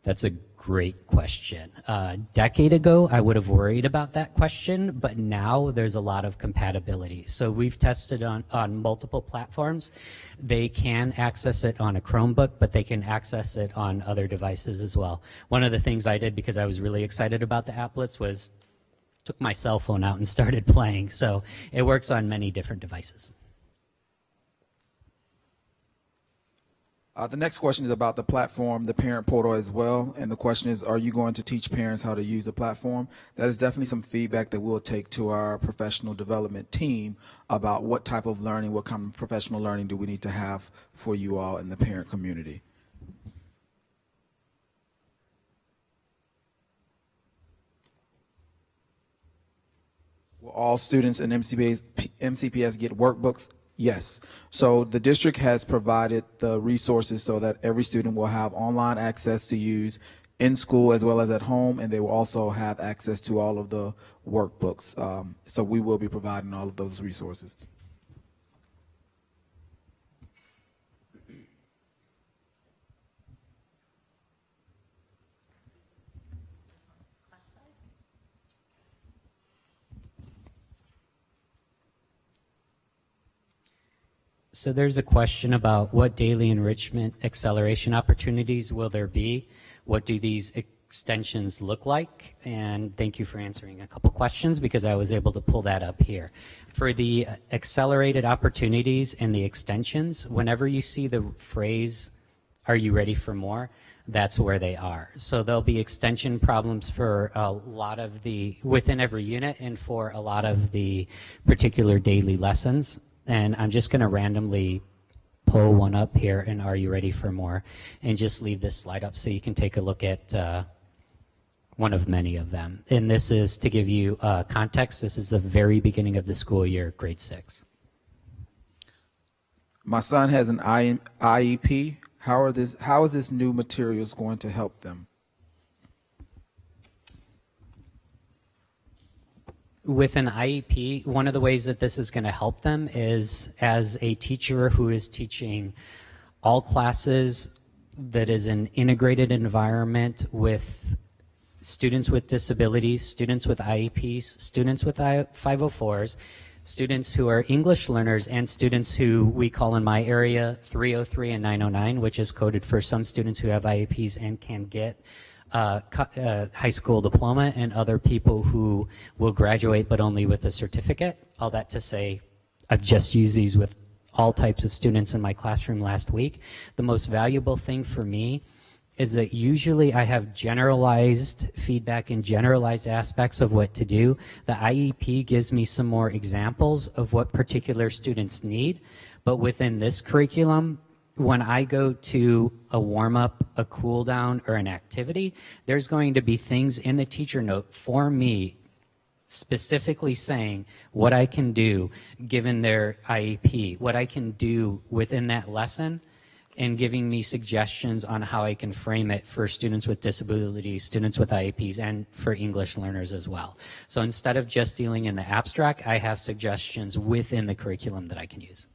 That's a great question. A decade ago, I would have worried about that question, but now there's a lot of compatibility. So we've tested on multiple platforms. They can access it on a Chromebook, but they can access it on other devices as well. One of the things I did because I was really excited about the applets was took my cell phone out and started playing. So it works on many different devices. The next question is about the platform, the parent portal as well. And the question is, are you going to teach parents how to use the platform? That is definitely some feedback that we'll take to our professional development team about what type of learning, what kind of professional learning do we need to have for you all in the parent community. Will all students in MCPS get workbooks? Yes. So the district has provided the resources so that every student will have online access to use in school as well as at home, and they will also have access to all of the workbooks. So we will be providing all of those resources. So there's a question about what daily enrichment acceleration opportunities will there be? What do these extensions look like? And thank you for answering a couple questions because I was able to pull that up here. For the accelerated opportunities and the extensions, whenever you see the phrase, "Are you ready for more?" that's where they are. So there'll be extension problems for a lot of within every unit and for a lot of the particular daily lessons. And I'm just going to randomly pull one up here, and are you ready for more? And just leave this slide up so you can take a look at one of many of them. And this is to give you context. This is the very beginning of the school year, grade 6. My son has an IEP. How is this new materials going to help them? With an IEP, one of the ways that this is going to help them is as a teacher who is teaching all classes that is an integrated environment with students with disabilities, students with IEPs, students with 504s, students who are English learners, and students who we call in my area 303 and 909, which is coded for some students who have IEPs and can get high school diploma, and other people who will graduate but only with a certificate. All that to say, I've just used these with all types of students in my classroom last week. The most valuable thing for me is that usually I have generalized feedback and generalized aspects of what to do. The IEP gives me some more examples of what particular students need, but within this curriculum, when I go to a warm-up, a cool-down, or an activity, there's going to be things in the teacher note for me specifically saying what I can do given their IEP, what I can do within that lesson, and giving me suggestions on how I can frame it for students with disabilities, students with IEPs, and for English learners as well. So instead of just dealing in the abstract, I have suggestions within the curriculum that I can use.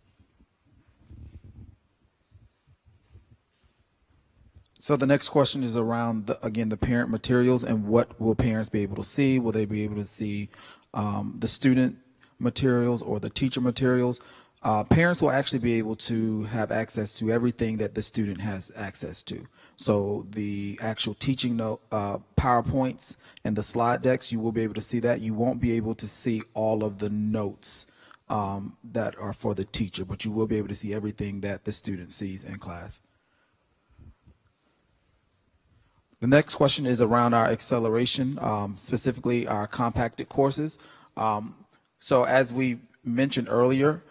So the next question is around, again, the parent materials and what will parents be able to see? Will they be able to see the student materials or the teacher materials? Parents will actually be able to have access to everything that the student has access to. So the actual teaching note, PowerPoints and the slide decks, you will be able to see that. You won't be able to see all of the notes that are for the teacher, but you will be able to see everything that the student sees in class. The next question is around our acceleration, specifically our compacted courses. So as we mentioned earlier,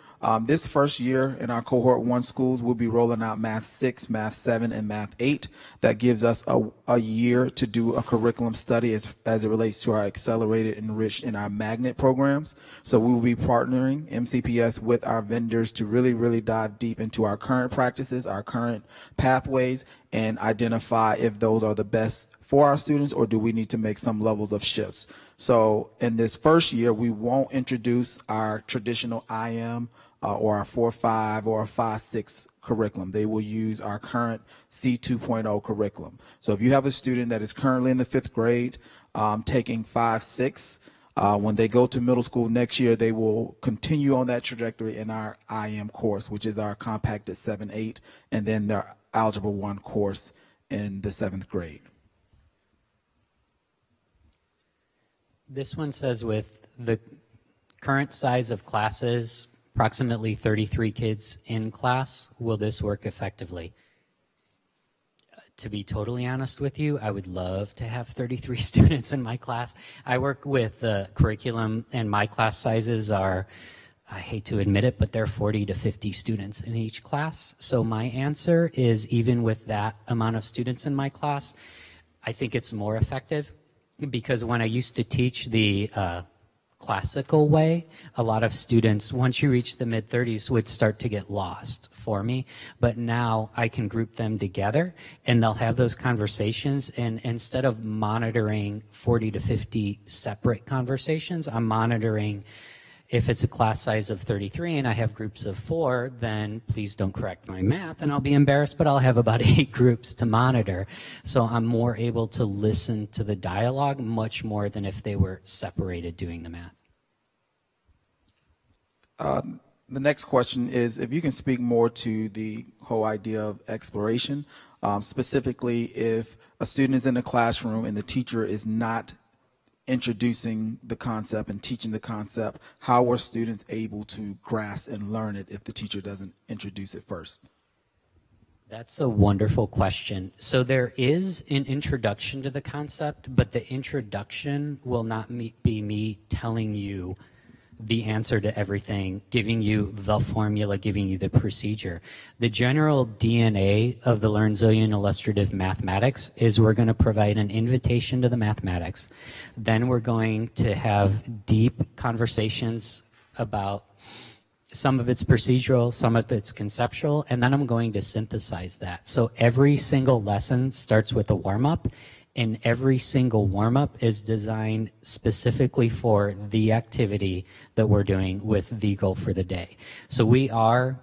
this first year in our cohort 1 schools, we'll be rolling out Math 6, Math 7, and Math 8. That gives us a year to do a curriculum study as it relates to our accelerated, enriched, and our magnet programs. So we will be partnering MCPS with our vendors to really dive deep into our current practices, our current pathways, and identify if those are the best for our students or do we need to make some levels of shifts. So in this first year, we won't introduce our traditional IM or our 4-5 or a 5-6 curriculum. They will use our current C2.0 curriculum. So if you have a student that is currently in the 5th grade taking 5-6, when they go to middle school next year, they will continue on that trajectory in our IM course, which is our compacted 7-8, and then their Algebra 1 course in the 7th grade. This one says with the current size of classes, approximately 33 kids in class, will this work effectively? To be totally honest with you, I would love to have 33 students in my class. I work with the curriculum and my class sizes are, I hate to admit it, but they're 40 to 50 students in each class. So my answer is even with that amount of students in my class, I think it's more effective because when I used to teach the classical way, a lot of students, once you reach the mid-30s, would start to get lost for me. But now I can group them together and they'll have those conversations. And instead of monitoring 40 to 50 separate conversations, I'm monitoring if it's a class size of 33 and I have groups of 4, then please don't correct my math and I'll be embarrassed, but I'll have about 8 groups to monitor. So I'm more able to listen to the dialogue much more than if they were separated doing the math. The next question is if you can speak more to the whole idea of exploration, specifically if a student is in a classroom and the teacher is not introducing the concept and teaching the concept, how are students able to grasp and learn it if the teacher doesn't introduce it first? That's a wonderful question. So there is an introduction to the concept, but the introduction will not be me telling you the answer to everything, giving you the formula, giving you the procedure. The general DNA of the Learn Zillion Illustrative Mathematics is we're going to provide an invitation to the mathematics. Then we're going to have deep conversations about some of it's procedural, some of it's conceptual, and then I'm going to synthesize that. So every single lesson starts with a warm-up, and every single warm-up is designed specifically for the activity that we're doing with the goal for the day. So we are,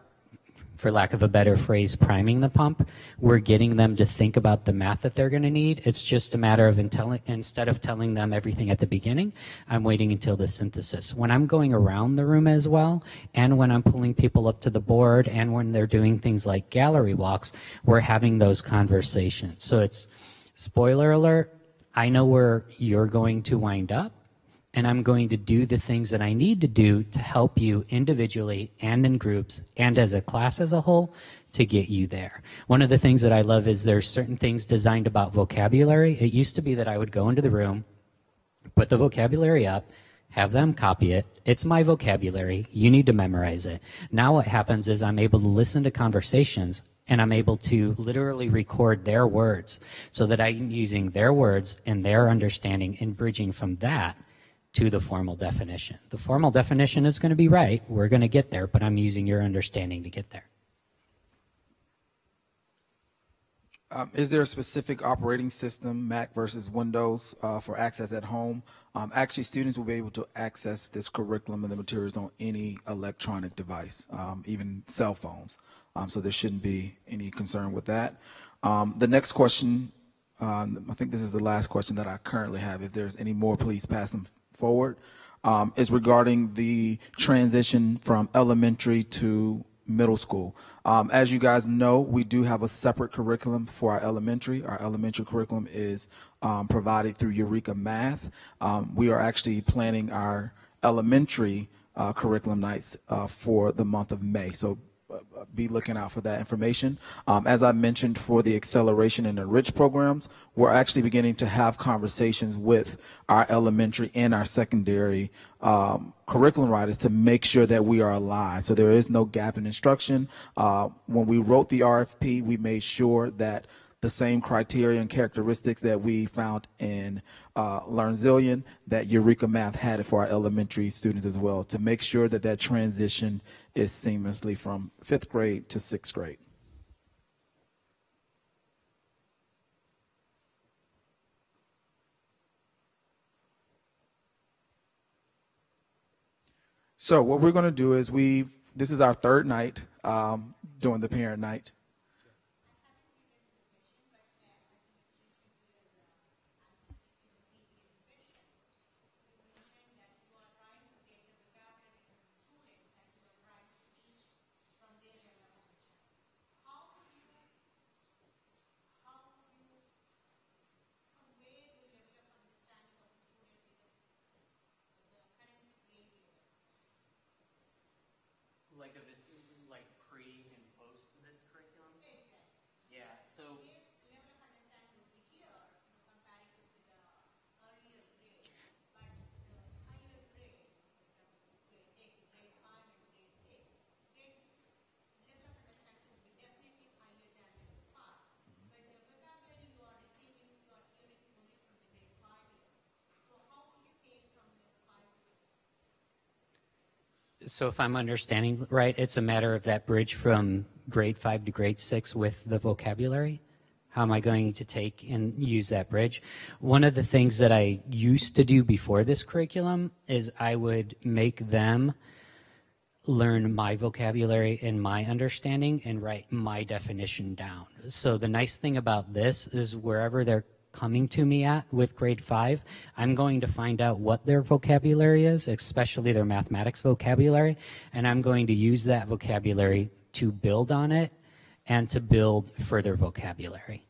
for lack of a better phrase, priming the pump. We're getting them to think about the math that they're going to need. It's just a matter of instead of telling them everything at the beginning, I'm waiting until the synthesis. When I'm going around the room as well, and when I'm pulling people up to the board, and when they're doing things like gallery walks, we're having those conversations. So it's, spoiler alert, I know where you're going to wind up, and I'm going to do the things that I need to do to help you individually and in groups and as a class as a whole to get you there. One of the things that I love is there's certain things designed about vocabulary. It used to be that I would go into the room, put the vocabulary up, have them copy it. It's my vocabulary. You need to memorize it. Now what happens is I'm able to listen to conversations and I'm able to literally record their words so that I'm using their words and their understanding and bridging from that to the formal definition. The formal definition is going to be right. We're going to get there, but I'm using your understanding to get there. Is there a specific operating system, Mac versus Windows, for access at home? Actually, students will be able to access this curriculum and the materials on any electronic device, even cell phones. So there shouldn't be any concern with that. The next question, I think this is the last question that I currently have. If there's any more, please pass them forward. Is regarding the transition from elementary to middle school. As you guys know, we do have a separate curriculum for our elementary. Our elementary curriculum is provided through Eureka Math. We are actually planning our elementary curriculum nights for the month of May. So be looking out for that information. As I mentioned, for the acceleration and enrich programs, we're actually beginning to have conversations with our elementary and our secondary curriculum writers to make sure that we are aligned. So there is no gap in instruction. When we wrote the RFP, we made sure that the same criteria and characteristics that we found in LearnZillion, that Eureka Math had it for our elementary students as well, to make sure that that transition is seamlessly from 5th grade to 6th grade. So what we're going to do is this is our third night doing the parent night. Like pre and post this curriculum? Yeah, so So if I'm understanding right, it's a matter of that bridge from grade 5 to grade 6 with the vocabulary. How am I going to take and use that bridge? One of the things that I used to do before this curriculum is I would make them learn my vocabulary and my understanding and write my definition down. So the nice thing about this is wherever they're coming to me at with grade 5, I'm going to find out what their vocabulary is, especially their mathematics vocabulary, and I'm going to use that vocabulary to build on it and to build further vocabulary.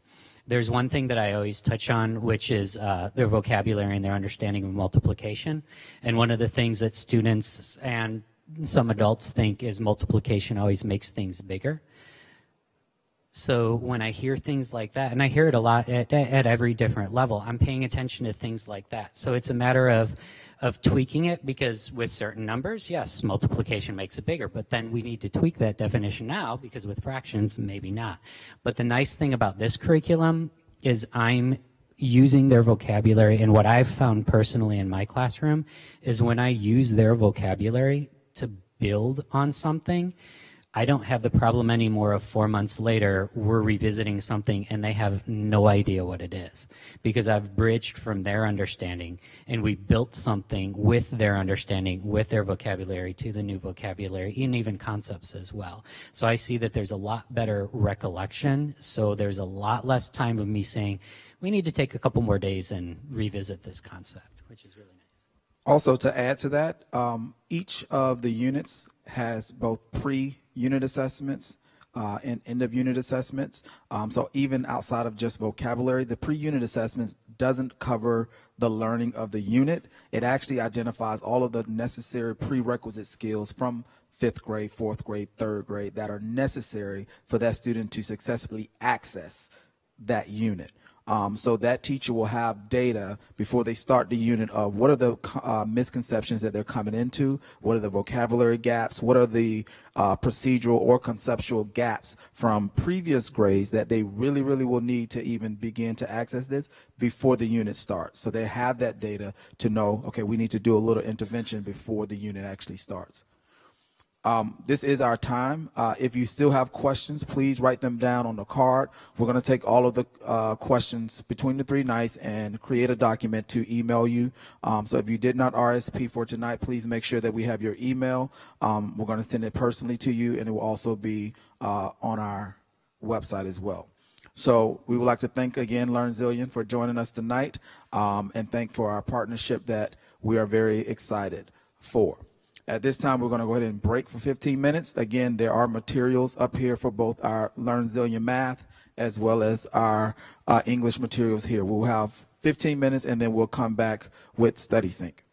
There's one thing that I always touch on, which is their vocabulary and their understanding of multiplication. And one of the things that students and some adults think is multiplication always makes things bigger. So when I hear things like that, and I hear it a lot at every different level, I'm paying attention to things like that. So it's a matter of tweaking it, because with certain numbers, yes, multiplication makes it bigger, but then we need to tweak that definition now, because with fractions, maybe not. But the nice thing about this curriculum is I'm using their vocabulary, and what I've found personally in my classroom is when I use their vocabulary to build on something, I don't have the problem anymore of 4 months later, we're revisiting something and they have no idea what it is, because I've bridged from their understanding and we built something with their understanding, with their vocabulary to the new vocabulary, and even concepts as well. So I see that there's a lot better recollection. So there's a lot less time of me saying, we need to take a couple more days and revisit this concept, which is really nice. Also, to add to that, each of the units has both pre-unit assessments and end-of-unit assessments. So even outside of just vocabulary, the pre-unit assessments doesn't cover the learning of the unit. It actually identifies all of the necessary prerequisite skills from 5th grade, 4th grade, 3rd grade that are necessary for that student to successfully access that unit. So that teacher will have data before they start the unit of what are the misconceptions that they're coming into, what are the vocabulary gaps, what are the procedural or conceptual gaps from previous grades that they really will need to even begin to access this before the unit starts. So they have that data to know, okay, we need to do a little intervention before the unit actually starts. This is our time. If you still have questions, please write them down on the card. We're going to take all of the questions between the 3 nights and create a document to email you. So if you did not RSP for tonight, please make sure that we have your email. We're going to send it personally to you, and it will also be on our website as well. So we would like to thank again LearnZillion for joining us tonight, and thank for our partnership that we are very excited for. At this time, we're going to go ahead and break for 15 minutes. Again, there are materials up here for both our Learn Zillion Math as well as our English materials here. We'll have 15 minutes, and then we'll come back with Study Sync.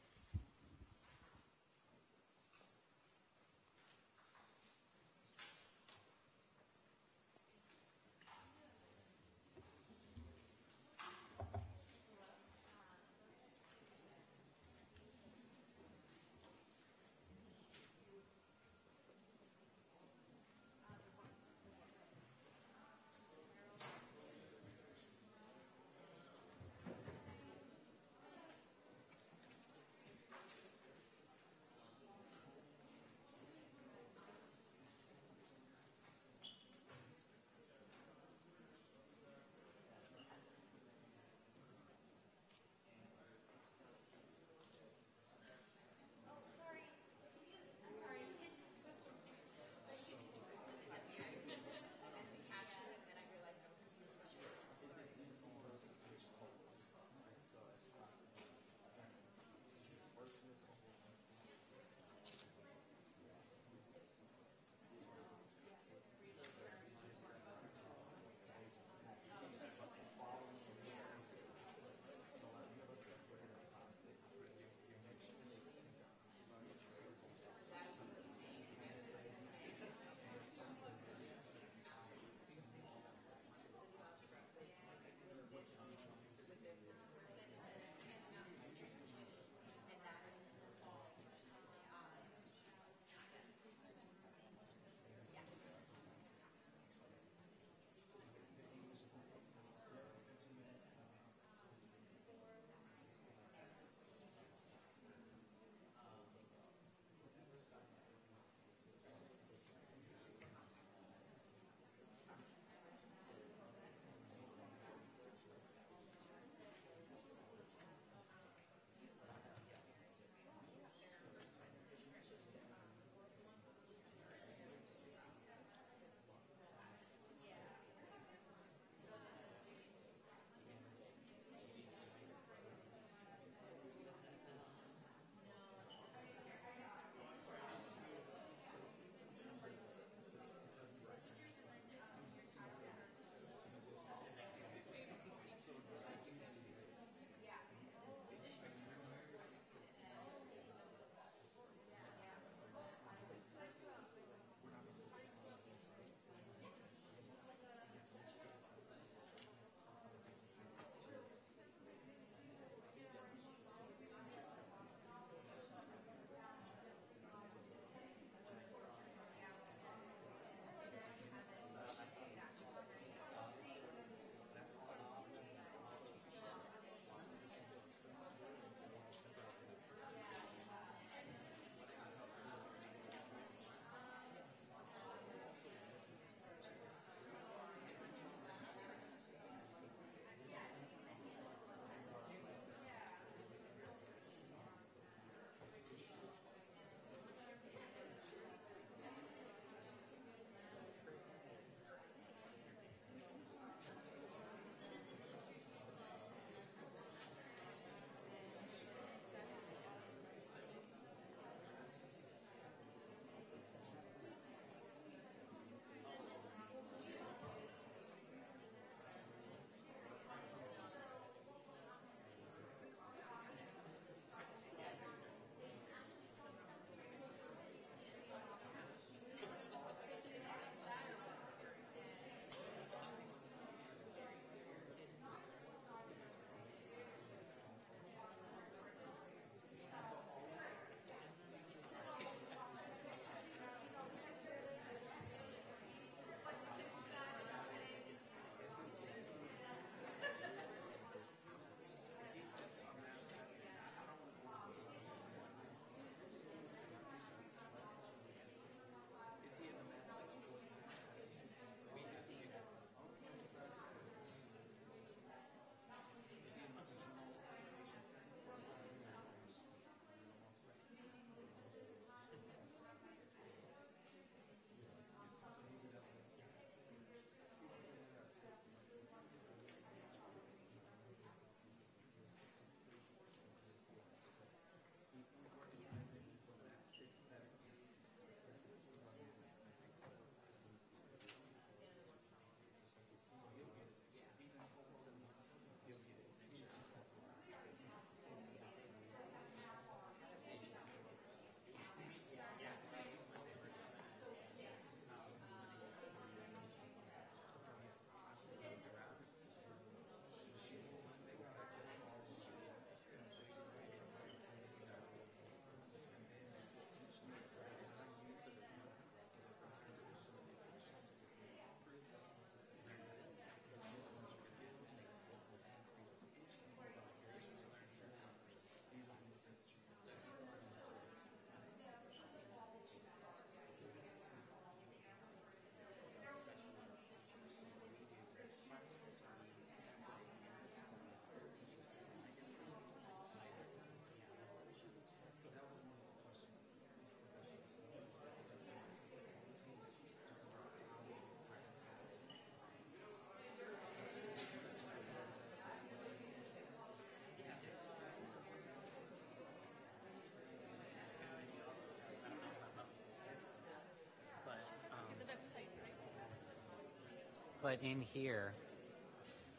But in here,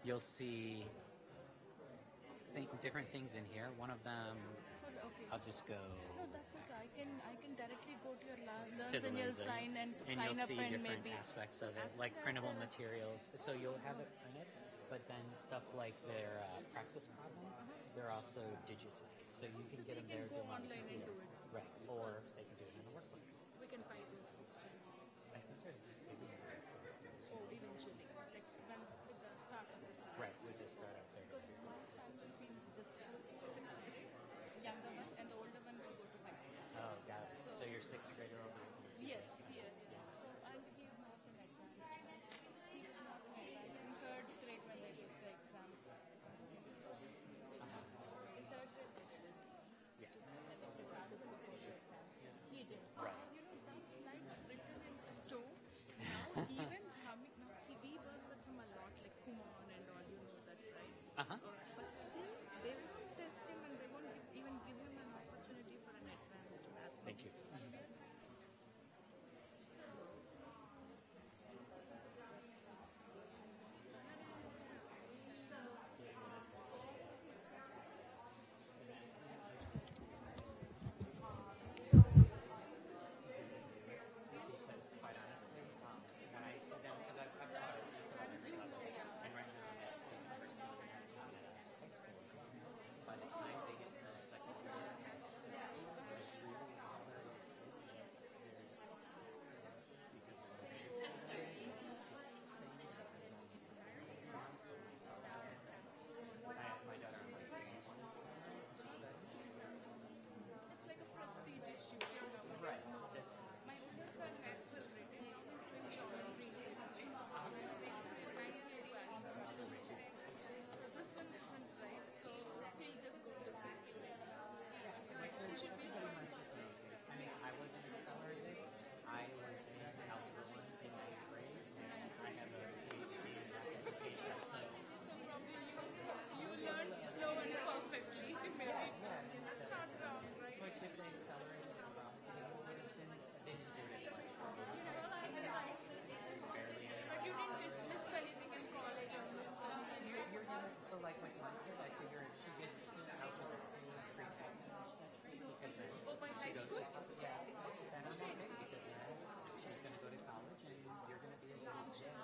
you'll see different things in here. One of them, Okay. I'll just go No, that's okay. I can directly go to your learns to the and you'll Lenser, sign and and sign you'll up see and different maybe aspects of it, aspect like printable as materials. So you'll have it printed, but then stuff like their practice problems, they're also digitized. So you can get them they there. can go online and do it. Right, or they can do it in a workbook. we can find those books. I think Oh, eventually, like when with the start of the semester. right, with this startup there. Because my son will be in the school, 6th grade, younger one, and the older one will go to high school. Oh, got it. So your sixth grader will be in the Yes, yeah. So, and he is not in advanced. He is not in advanced. In third grade when they took the exam. In third grade they did it. Yeah. Just seventh grade rather than go to advanced. He did. Right. You know, that's like written in stone. Now, even coming, now, we work with him a lot, like Kumon and all, you know that, right? Uh-huh. But still, they won't test him and they won't even give him an opportunity for an advanced math. Thank you. So we are Because quite honestly, when I see them, because I've taught at just about every level, and right now I'm at university and I'm at a high school. By the time they get to the second grade, it's really hard. I asked my daughter, I'm like, It's like a prestige issue here nowadays. My older son accelerated. Now he's doing geometry. So next year, 9th grade, he so this one isn't right. So he'll just go to 6th grade. He should be fine. I mean, I wasn't accelerated. I was in Algebra 1 in 9th grade, and I have a PhD in math education. So probably you learn slow and perfectly. Maybe that's not wrong, right? Which if they accelerated, they didn't do it like barely. But you didn't miss anything in college or You're gonna, so like with my kid, I figure if she gets to Algebra 2 and pre-tech, that's great because then Oh, by high she goes school? to, yeah, then I'm okay because then she's going to go to college and you're going to be able to get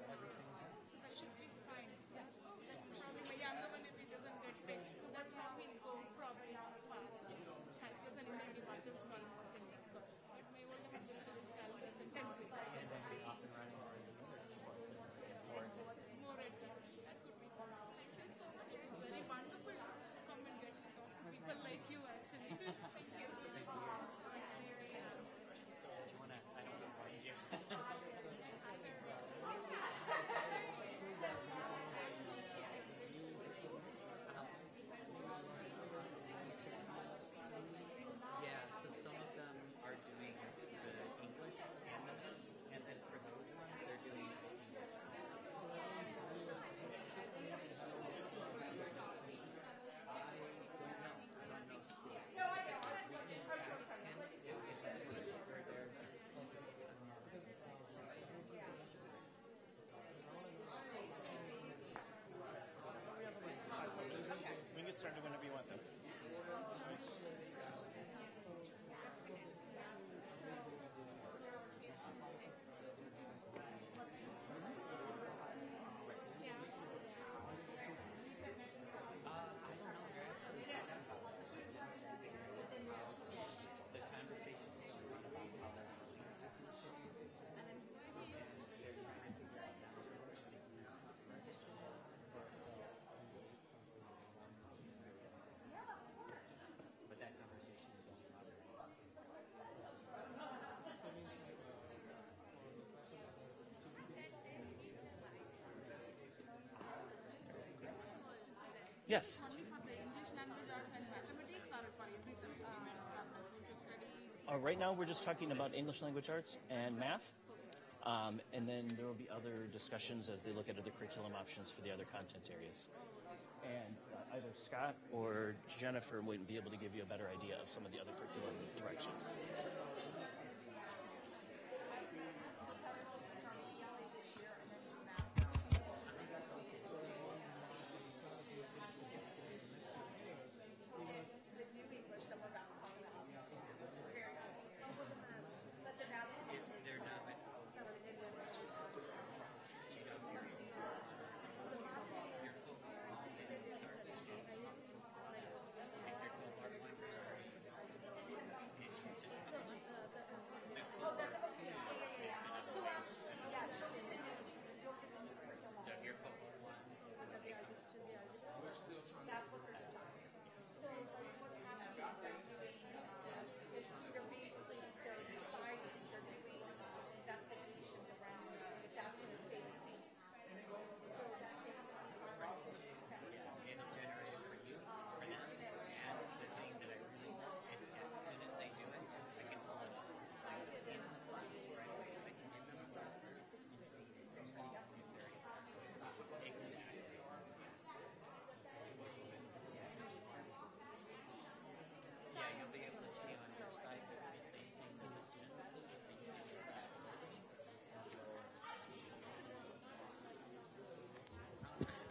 everything done. So that should be fine. Yeah. That's probably my younger one if he doesn't get paid. That's how he'll go probably not far. Calculus and maybe just one more thing. So, but my older one will finish calculus in 10th grade. And then be off and running for the courses or More advanced. That could be. Thank you so much. It was very wonderful to come and get to talk to people like you actually. Thank you. Thank you. Do you want to, I don't want to find you. Yeah, so some of them are doing the English and the math, and then for those ones, they're doing We can get started whenever you want them. the conversation about how they're but that conversation is only about Yes. Only for the English language arts and mathematics or for every subject, social studies? Right now, we're just talking about English language arts and math. And then there will be other discussions as they look at other curriculum options for the other content areas. And either Scott or Jennifer would be able to give you a better idea of some of the other curriculum directions.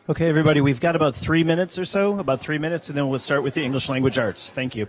Okay, everybody, we've got about 3 minutes or so, about 3 minutes, and then we'll start with the English language arts. Thank you.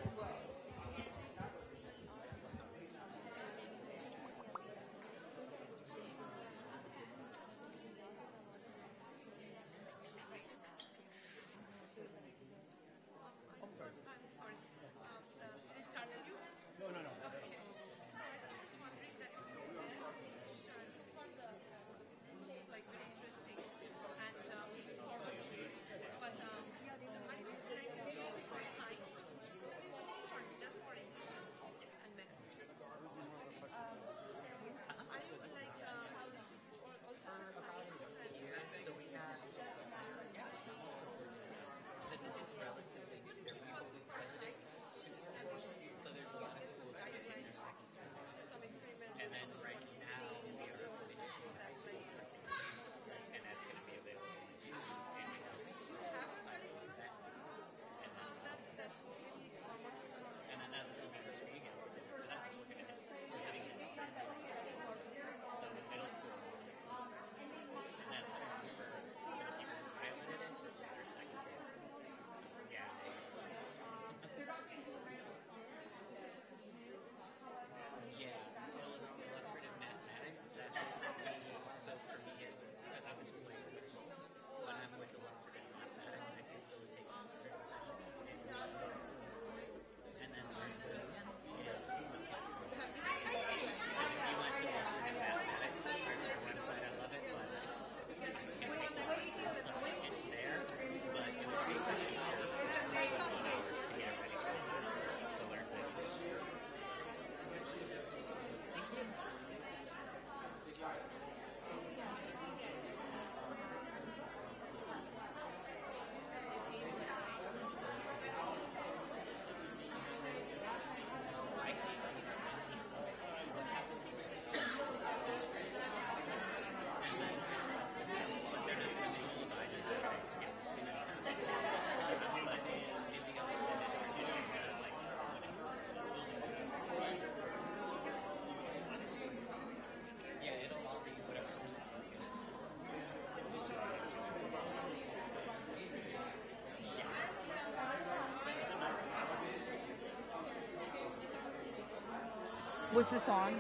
Was this on?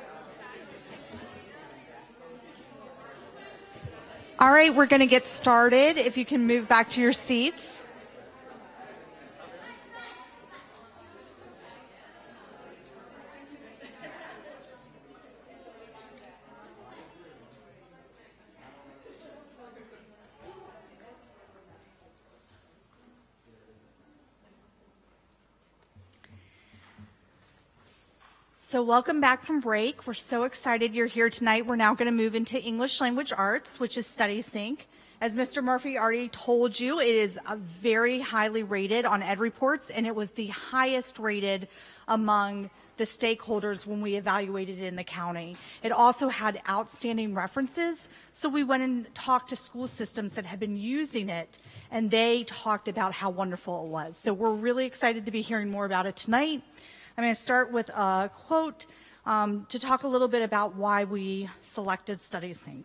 All right, we're going to get started. If you can move back to your seats. So welcome back from break. We're so excited you're here tonight. We're now going to move into English Language Arts, which is Study Sync. As Mr. Murphy already told you, it is very highly rated on EdReports, and it was the highest rated among the stakeholders when we evaluated it in the county. It also had outstanding references, so we went and talked to school systems that had been using it, and they talked about how wonderful it was. So we're really excited to be hearing more about it tonight. I'm going to start with a quote to talk a little bit about why we selected StudySync.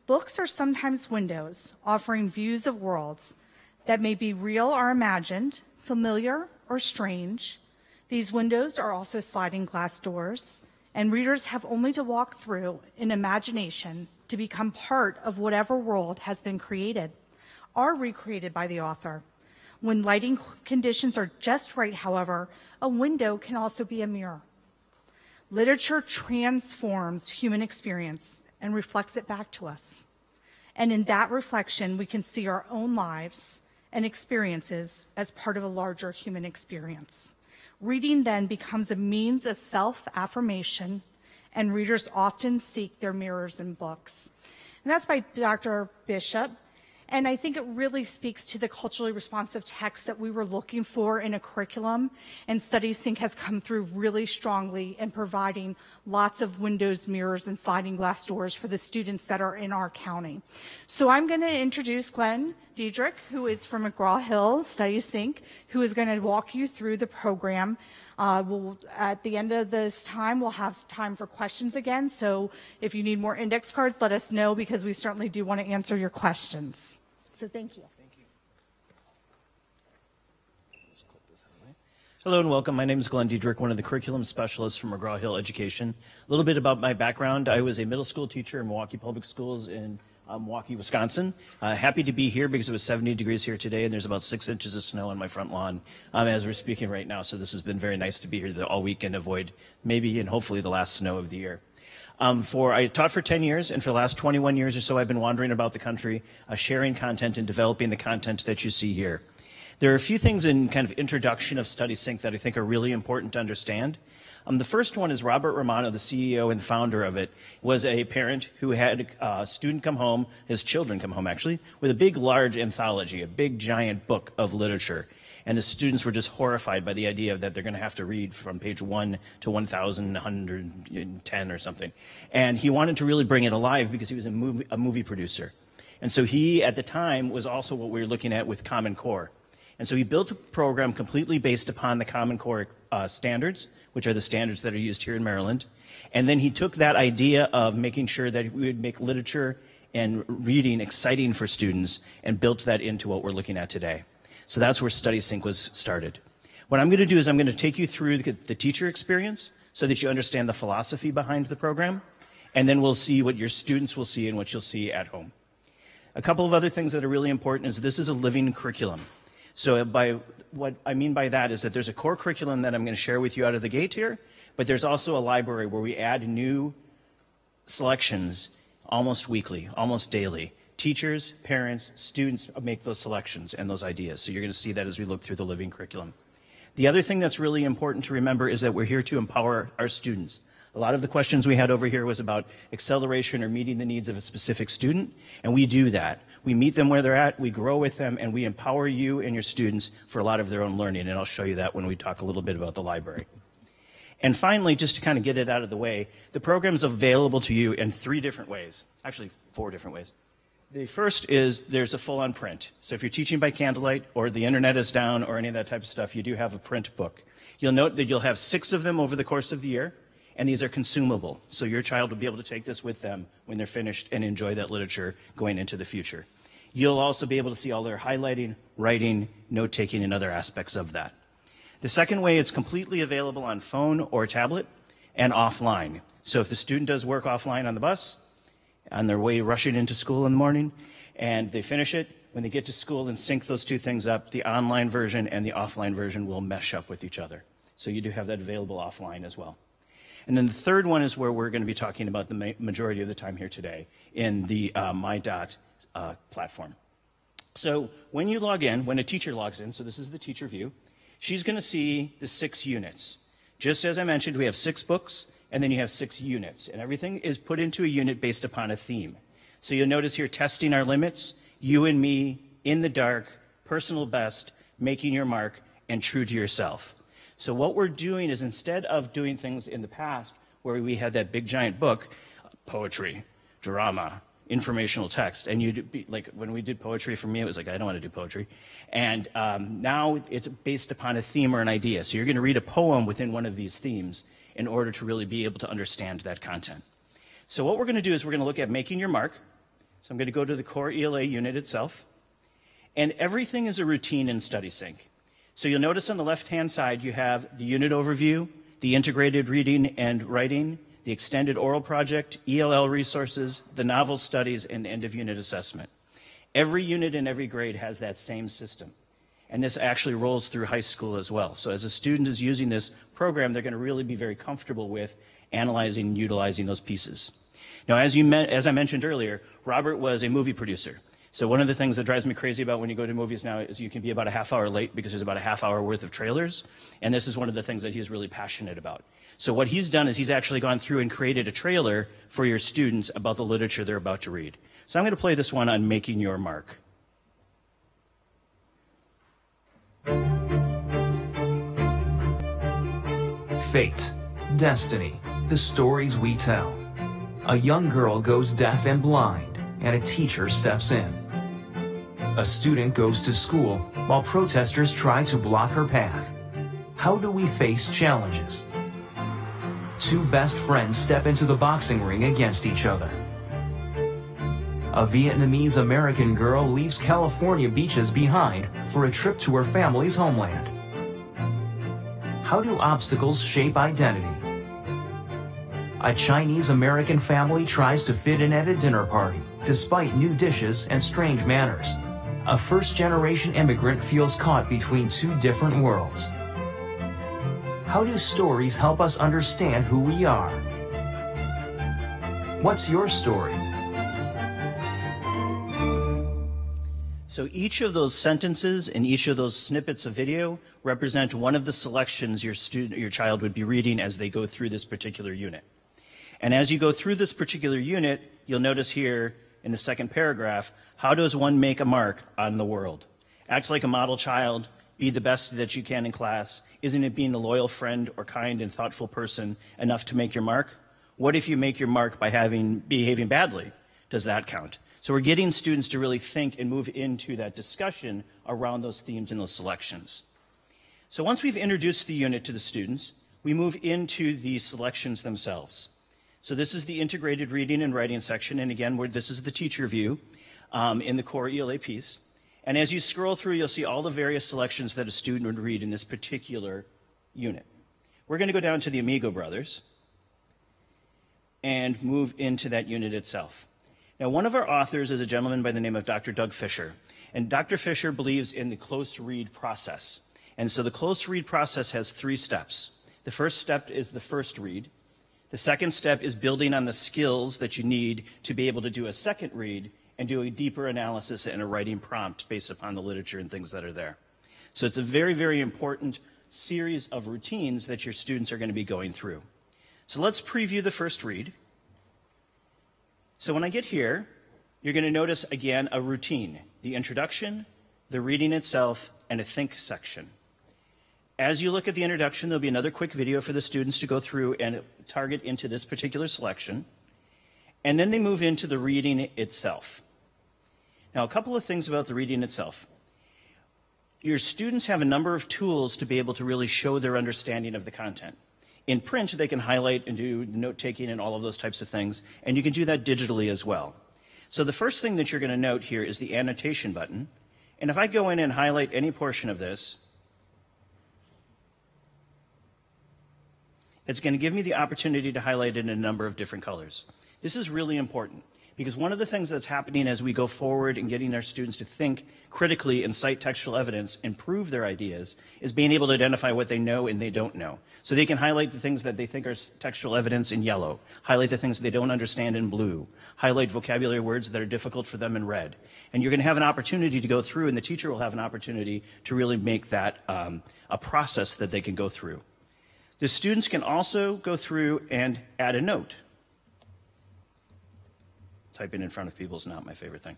Books are sometimes windows offering views of worlds that may be real or imagined, familiar or strange. These windows are also sliding glass doors, and readers have only to walk through in imagination to become part of whatever world has been created or recreated by the author. When lighting conditions are just right, however, a window can also be a mirror. Literature transforms human experience and reflects it back to us. And in that reflection, we can see our own lives and experiences as part of a larger human experience. Reading then becomes a means of self-affirmation, and readers often seek their mirrors in books. And that's by Dr. Bishop. And I think it really speaks to the culturally responsive text that we were looking for in a curriculum. And StudySync has come through really strongly in providing lots of windows, mirrors, and sliding glass doors for the students that are in our county. So I'm going to introduce Glenn Diedrich, who is from McGraw-Hill StudySync, who is going to walk you through the program. At the end of this time, we'll have time for questions again. So if you need more index cards, let us know, because we certainly do want to answer your questions. So thank you. Hello and welcome. My name is Glenn Diedrich, one of the curriculum specialists from McGraw-Hill Education. A little bit about my background. I was a middle school teacher in Milwaukee Public Schools in Milwaukee, Wisconsin. Happy to be here because it was 70 degrees here today and there's about 6 inches of snow on my front lawn as we're speaking right now. So this has been very nice to be here all week and avoid maybe and hopefully the last snow of the year. I taught for 10 years, and for the last 21 years or so, I've been wandering about the country, sharing content and developing the content that you see here. There are a few things in kind of introduction of StudySync that I think are really important to understand. The first one is Robert Romano, the CEO and founder of it, was a parent who had a student come home, his children come home actually, with a big, large anthology, a big, giant book of literature. And the students were just horrified by the idea that they're going to have to read from page 1 to 1,110 or something. And he wanted to really bring it alive because he was a movie producer. And so he, at the time, was also what we were looking at with Common Core. And so he built a program completely based upon the Common Core standards, which are the standards that are used here in Maryland. And then he took that idea of making sure that we would make literature and reading exciting for students and built that into what we're looking at today. So that's where StudySync was started. What I'm going to do is I'm going to take you through the teacher experience so that you understand the philosophy behind the program, and then we'll see what your students will see and what you'll see at home. A couple of other things that are really important is this is a living curriculum. So by what I mean by that is that there's a core curriculum that I'm going to share with you out of the gate here, but there's also a library where we add new selections almost weekly, almost daily. Teachers, parents, students make those selections and those ideas. So you're going to see that as we look through the living curriculum. The other thing that's really important to remember is that we're here to empower our students. A lot of the questions we had over here was about acceleration or meeting the needs of a specific student, and we do that. We meet them where they're at, we grow with them, and we empower you and your students for a lot of their own learning, and I'll show you that when we talk a little bit about the library. And finally, just to kind of get it out of the way, the program's available to you in 3 different ways, actually 4 different ways. The first is there's a full-on print. So if you're teaching by candlelight or the internet is down or any of that type of stuff, you do have a print book. You'll note that you'll have 6 of them over the course of the year, and these are consumable. So your child will be able to take this with them when they're finished and enjoy that literature going into the future. You'll also be able to see all their highlighting, writing, note-taking, and other aspects of that. The second way, it's completely available on phone or tablet and offline. So if the student does work offline on the bus, on their way rushing into school in the morning, and they finish it, when they get to school and sync those 2 things up, the online version and the offline version will mesh up with each other. So you do have that available offline as well. And then the third one is where we're going to be talking about the majority of the time here today in the MyDot platform. So when you log in, when a teacher logs in, so this is the teacher view, she's going to see the 6 units. Just as I mentioned, we have 6 books, and then you have 6 units, and everything is put into a unit based upon a theme. So you'll notice here testing our limits, you and me, in the dark, personal best, making your mark, and true to yourself. So what we're doing is instead of doing things in the past where we had that big giant book, poetry, drama, informational text, and you'd be like, when we did poetry for me, it was like, I don't want to do poetry. And now it's based upon a theme or an idea. So you're going to read a poem within one of these themes in order to really be able to understand that content. So what we're going to do is we're going to look at making your mark. So I'm going to go to the core ELA unit itself. And everything is a routine in StudySync. So you'll notice on the left-hand side, you have the unit overview, the integrated reading and writing, the extended oral project, ELL resources, the novel studies, and end-of-unit assessment. Every unit in every grade has that same system. And this actually rolls through high school as well. So as a student is using this program, they're going to really be very comfortable with analyzing and utilizing those pieces. Now, as I mentioned earlier, Robert was a movie producer. So one of the things that drives me crazy about when you go to movies now is you can be about a half hour late because there's about a half hour worth of trailers. And this is one of the things that he's really passionate about. So what he's done is he's actually gone through and created a trailer for your students about the literature they're about to read. So I'm going to play this one on making your mark. Fate, destiny, the stories we tell. A young girl goes deaf and blind, and a teacher steps in. A student goes to school while protesters try to block her path. How do we face challenges? 2 best friends step into the boxing ring against each other. A Vietnamese American girl leaves California beaches behind for a trip to her family's homeland. How do obstacles shape identity? A Chinese American family tries to fit in at a dinner party, despite new dishes and strange manners. A first-generation immigrant feels caught between two different worlds. How do stories help us understand who we are? What's your story? So each of those sentences and each of those snippets of video represent one of the selections your child would be reading as they go through this particular unit. And as you go through this particular unit, you'll notice here in the second paragraph, how does one make a mark on the world? Act like a model child, be the best that you can in class. Isn't it being a loyal friend or kind and thoughtful person enough to make your mark? What if you make your mark by behaving badly? Does that count? So we're getting students to really think and move into that discussion around those themes and those selections. So once we've introduced the unit to the students, we move into the selections themselves. So this is the integrated reading and writing section, and again, this is the teacher view in the core ELA piece. And as you scroll through, you'll see all the various selections that a student would read in this particular unit. We're going to go down to the Amigo Brothers and move into that unit itself. Now, one of our authors is a gentleman by the name of Dr. Doug Fisher, and Dr. Fisher believes in the close read process. And so the close read process has 3 steps. The first step is the first read. The second step is building on the skills that you need to be able to do a second read and do a deeper analysis and a writing prompt based upon the literature and things that are there. So it's a very, very important series of routines that your students are going to be going through. So let's preview the first read. So when I get here, you're going to notice again a routine, the introduction, the reading itself, and a think section. As you look at the introduction, there'll be another quick video for the students to go through and target into this particular selection. And then they move into the reading itself. Now, a couple of things about the reading itself. Your students have a number of tools to be able to really show their understanding of the content. In print, they can highlight and do note-taking and all of those types of things, and you can do that digitally as well. So the first thing that you're going to note here is the annotation button. And if I go in and highlight any portion of this, it's going to give me the opportunity to highlight it in a number of different colors. This is really important because one of the things that's happening as we go forward and getting our students to think critically and cite textual evidence and prove their ideas is being able to identify what they know and they don't know. So they can highlight the things that they think are textual evidence in yellow, highlight the things they don't understand in blue, highlight vocabulary words that are difficult for them in red. And you're going to have an opportunity to go through, and the teacher will have an opportunity to really make that a process that they can go through. The students can also go through and add a note. Typing in front of people is not my favorite thing.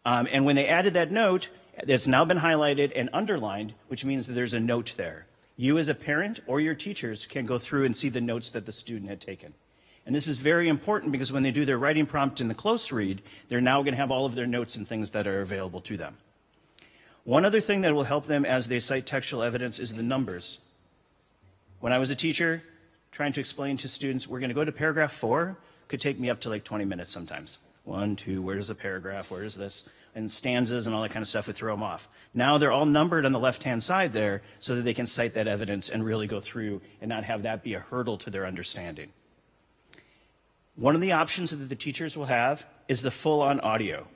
And when they added that note, it's now been highlighted and underlined, which means that there's a note there. You as a parent or your teachers can go through and see the notes that the student had taken. And this is very important because when they do their writing prompt in the close read, they're now going to have all of their notes and things that are available to them. One other thing that will help them as they cite textual evidence is the numbers. When I was a teacher, trying to explain to students, we're going to go to paragraph 4, could take me up to like 20 minutes sometimes. 1, 2, where's the paragraph, where's this? And stanzas and all that kind of stuff would throw them off. Now they're all numbered on the left-hand side there so that they can cite that evidence and really go through and not have that be a hurdle to their understanding. One of the options that the teachers will have is the full-on audio.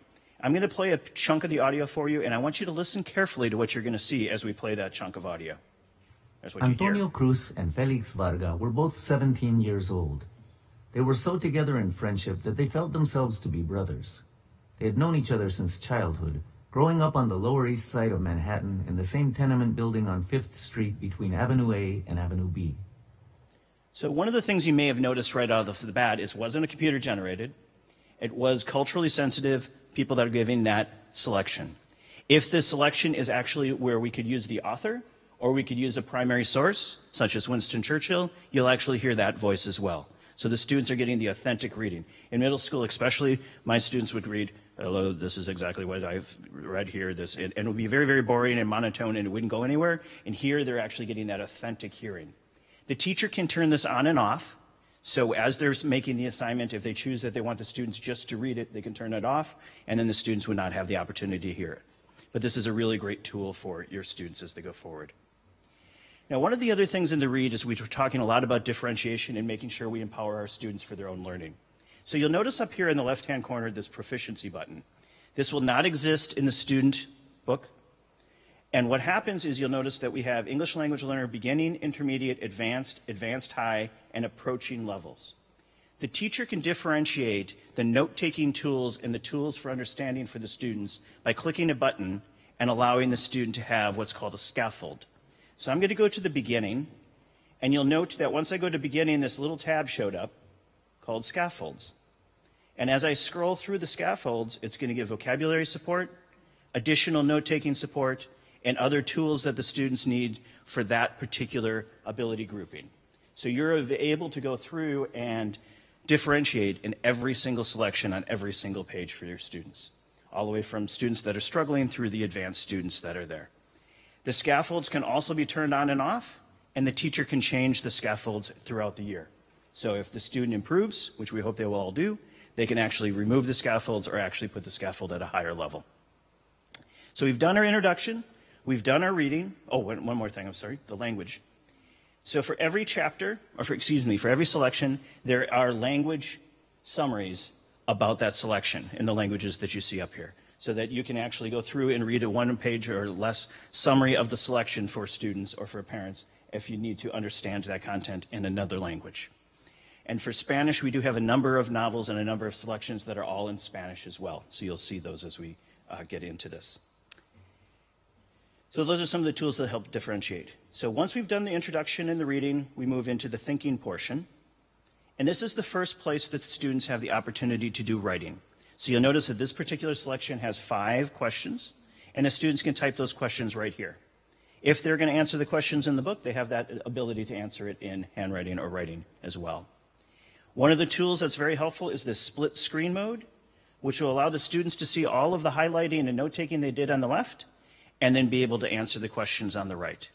I'm going to play a chunk of the audio for you, and I want you to listen carefully to what you're going to see as we play that chunk of audio. That's what Antonio you hear. Cruz and Felix Varga were both 17 years old. They were so together in friendship that they felt themselves to be brothers. They had known each other since childhood, growing up on the Lower East Side of Manhattan in the same tenement building on 5th Street between Avenue A and Avenue B. So one of the things you may have noticed right out of the bat is it wasn't a computer generated. It was culturally sensitive people that are giving that selection. If the selection is actually where we could use the author or we could use a primary source, such as Winston Churchill, you'll actually hear that voice as well. So the students are getting the authentic reading. In middle school especially, my students would read, hello, this is exactly what I've read here, and it would be very, very boring and monotone and it wouldn't go anywhere. And here they're actually getting that authentic hearing. The teacher can turn this on and off So as they're making the assignment, if they choose that they want the students just to read it, they can turn it off, and then the students would not have the opportunity to hear it. But this is a really great tool for your students as they go forward. Now, one of the other things in the read is we were talking a lot about differentiation and making sure we empower our students for their own learning. So you'll notice up here in the left-hand corner this proficiency button. This will not exist in the student book. And what happens is you'll notice that we have English language learner beginning, intermediate, advanced, advanced high, and approaching levels. The teacher can differentiate the note-taking tools and the tools for understanding for the students by clicking a button and allowing the student to have what's called a scaffold. So I'm going to go to the beginning, and you'll note that once I go to beginning, this little tab showed up called scaffolds. And as I scroll through the scaffolds, it's going to give vocabulary support, additional note-taking support, and other tools that the students need for that particular ability grouping. So you're able to go through and differentiate in every single selection on every single page for your students, all the way from students that are struggling through the advanced students that are there. The scaffolds can also be turned on and off, and the teacher can change the scaffolds throughout the year. So if the student improves, which we hope they will all do, they can actually remove the scaffolds or actually put the scaffold at a higher level. So we've done our introduction. We've done our reading. Oh, one more thing, I'm sorry, the language. So for every chapter, or for every selection, there are language summaries about that selection in the languages that you see up here, so that you can actually go through and read a one-page or less summary of the selection for students or for parents if you need to understand that content in another language. And for Spanish, we do have a number of novels and a number of selections that are all in Spanish as well. So you'll see those as we get into this. So those are some of the tools that help differentiate. So once we've done the introduction and the reading, we move into the thinking portion. And this is the first place that students have the opportunity to do writing. So you'll notice that this particular selection has 5 questions, and the students can type those questions right here. If they're going to answer the questions in the book, they have that ability to answer it in handwriting or writing as well. One of the tools that's very helpful is this split screen mode, which will allow the students to see all of the highlighting and note-taking they did on the left, and then be able to answer the questions on the right.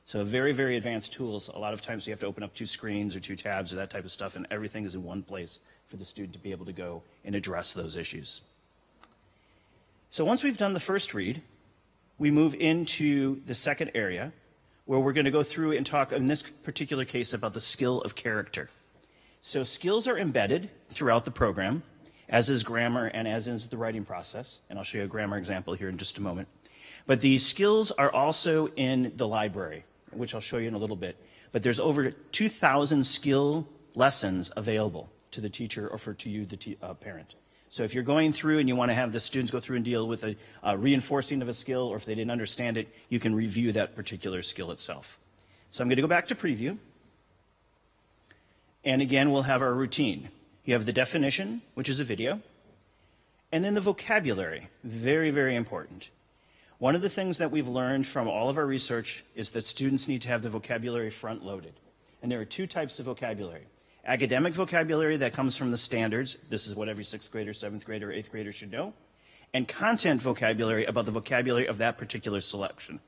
So very, very advanced tools. A lot of times you have to open up 2 screens or 2 tabs or that type of stuff, and everything is in one place for the student to be able to go and address those issues. So once we've done the first read, we move into the second area, where we're going to go through and talk, in this particular case, about the skill of character. So skills are embedded throughout the program, as is grammar and as is the writing process. And I'll show you a grammar example here in just a moment. But these skills are also in the library, which I'll show you in a little bit. But there's over 2,000 skill lessons available to the teacher or to you, the parent. So if you're going through and you want to have the students go through and deal with a reinforcing of a skill, or if they didn't understand it, you can review that particular skill itself. So I'm going to go back to preview. And again, we'll have our routine. You have the definition, which is a video, and then the vocabulary, very, very important. One of the things that we've learned from all of our research is that students need to have the vocabulary front-loaded. And there are 2 types of vocabulary. Academic vocabulary that comes from the standards. This is what every 6th grader, 7th grader, 8th grader should know. And content vocabulary about the vocabulary of that particular selection.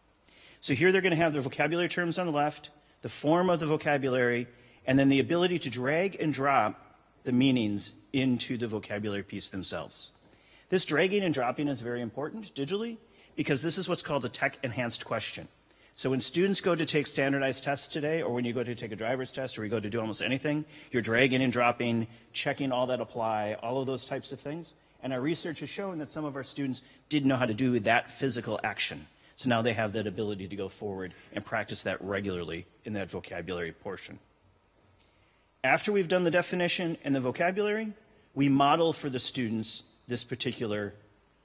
So here they're going to have their vocabulary terms on the left, the form of the vocabulary, and then the ability to drag and drop the meanings into the vocabulary piece themselves. This dragging and dropping is very important digitally, because this is what's called a tech-enhanced question. So when students go to take standardized tests today, or when you go to take a driver's test, or you go to do almost anything, you're dragging and dropping, checking all that apply, all of those types of things. And our research has shown that some of our students didn't know how to do that physical action. So now they have that ability to go forward and practice that regularly in that vocabulary portion. After we've done the definition and the vocabulary, we model for the students this particular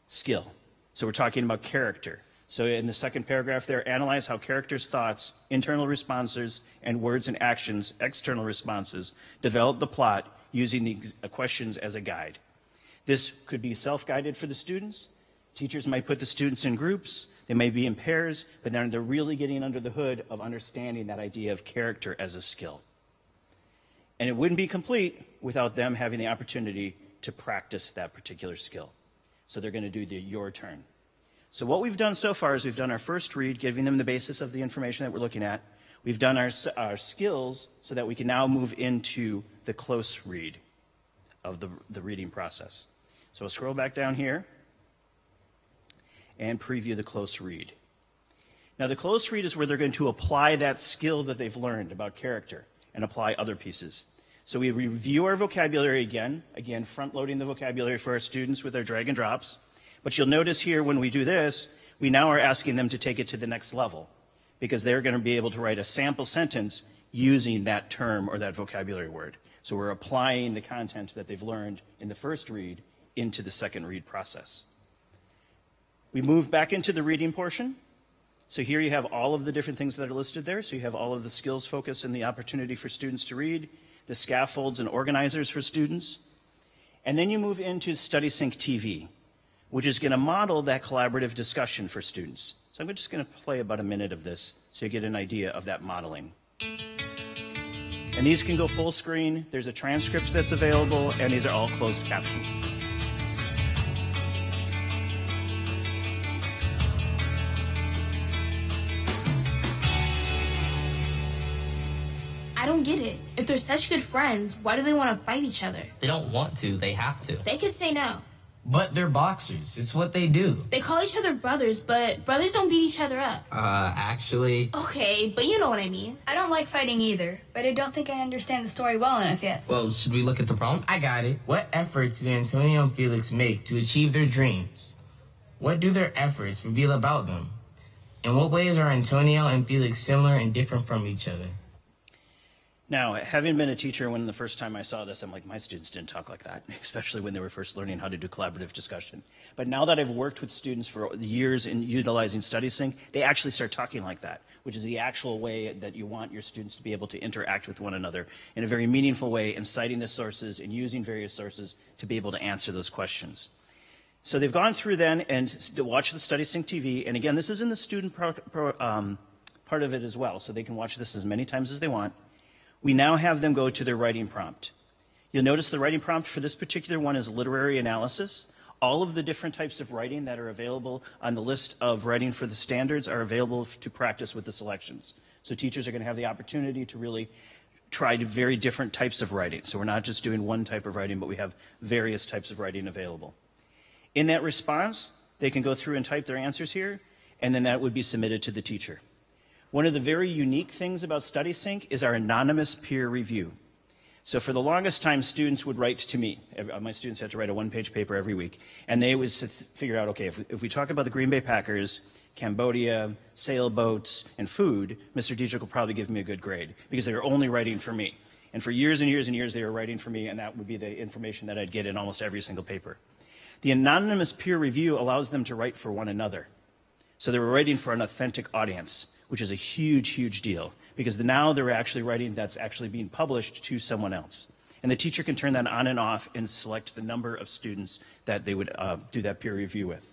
skill. So we're talking about character. So in the second paragraph there, analyze how characters' thoughts, internal responses, and words and actions, external responses, develop the plot using the questions as a guide. This could be self-guided for the students. Teachers might put the students in groups. They may be in pairs, but then they're really getting under the hood of understanding that idea of character as a skill. And it wouldn't be complete without them having the opportunity to practice that particular skill. So they're going to do the your turn. So what we've done so far is we've done our first read, giving them the basis of the information that we're looking at. We've done our skills so that we can now move into the close read of the reading process. So I'll scroll back down here and preview the close read. Now the close read is where they're going to apply that skill that they've learned about character and apply other pieces. So we review our vocabulary again front-loading the vocabulary for our students with our drag and drops. But you'll notice here when we do this, we now are asking them to take it to the next level because they're going to be able to write a sample sentence using that term or that vocabulary word. So we're applying the content that they've learned in the first read into the second read process. We move back into the reading portion. So here you have all of the different things that are listed there. So you have all of the skills focus and the opportunity for students to read, the scaffolds and organizers for students. And then you move into StudySync-TV, which is going to model that collaborative discussion for students. So I'm just going to play about a minute of this so you get an idea of that modeling. And these can go full screen. There's a transcript that's available, and these are all closed captioned. I don't get it. If they're such good friends, why do they want to fight each other? They don't want to, they have to. They could say no. But they're boxers. It's what they do. They call each other brothers, but brothers don't beat each other up. Actually... Okay, but you know what I mean. I don't like fighting either, but I don't think I understand the story well enough yet. Well, should we look at the problem? I got it. What efforts do Antonio and Felix make to achieve their dreams? What do their efforts reveal about them? In what ways are Antonio and Felix similar and different from each other? Now, having been a teacher, when the first time I saw this, I'm like, my students didn't talk like that, especially when they were first learning how to do collaborative discussion. But now that I've worked with students for years in utilizing StudySync, they actually start talking like that, which is the actual way that you want your students to be able to interact with one another in a very meaningful way, and citing the sources and using various sources to be able to answer those questions. So they've gone through then and watched the StudySync-TV, and again, this is in the student part of it as well, so they can watch this as many times as they want. We now have them go to their writing prompt. You'll notice the writing prompt for this particular one is literary analysis. All of the different types of writing that are available on the list of writing for the standards are available to practice with the selections. So teachers are going to have the opportunity to really try very different types of writing. So we're not just doing one type of writing, but we have various types of writing available. In that response, they can go through and type their answers here, and then that would be submitted to the teacher. One of the very unique things about StudySync is our anonymous peer review. So for the longest time, students would write to me. My students had to write a one-page paper every week. And they would figure out, okay, if we talk about the Green Bay Packers, Cambodia, sailboats, and food, Mr. Dietrich will probably give me a good grade because they were only writing for me. And for years and years and years, they were writing for me, and that would be the information that I'd get in almost every single paper. The anonymous peer review allows them to write for one another. So they were writing for an authentic audience, which is a huge, huge deal, because now they're actually writing that's actually being published to someone else. And the teacher can turn that on and off and select the number of students that they would do that peer review with,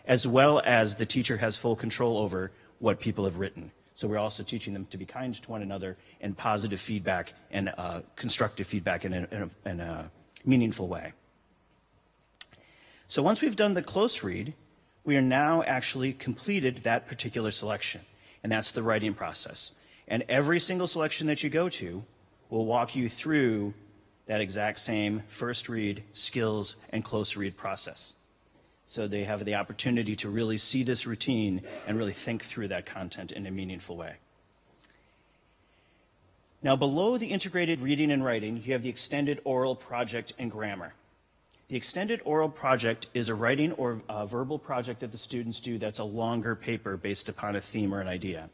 as well as the teacher has full control over what people have written. So we're also teaching them to be kind to one another and positive feedback and constructive feedback in a meaningful way. So once we've done the close read, we are now actually completed that particular selection. And that's the writing process. And every single selection that you go to will walk you through that exact same first read, skills, and close read process. So they have the opportunity to really see this routine and really think through that content in a meaningful way. Now, below the integrated reading and writing, you have the extended oral project and grammar. The extended oral project is a writing or verbal project that the students do that's a longer paper based upon a theme or an idea.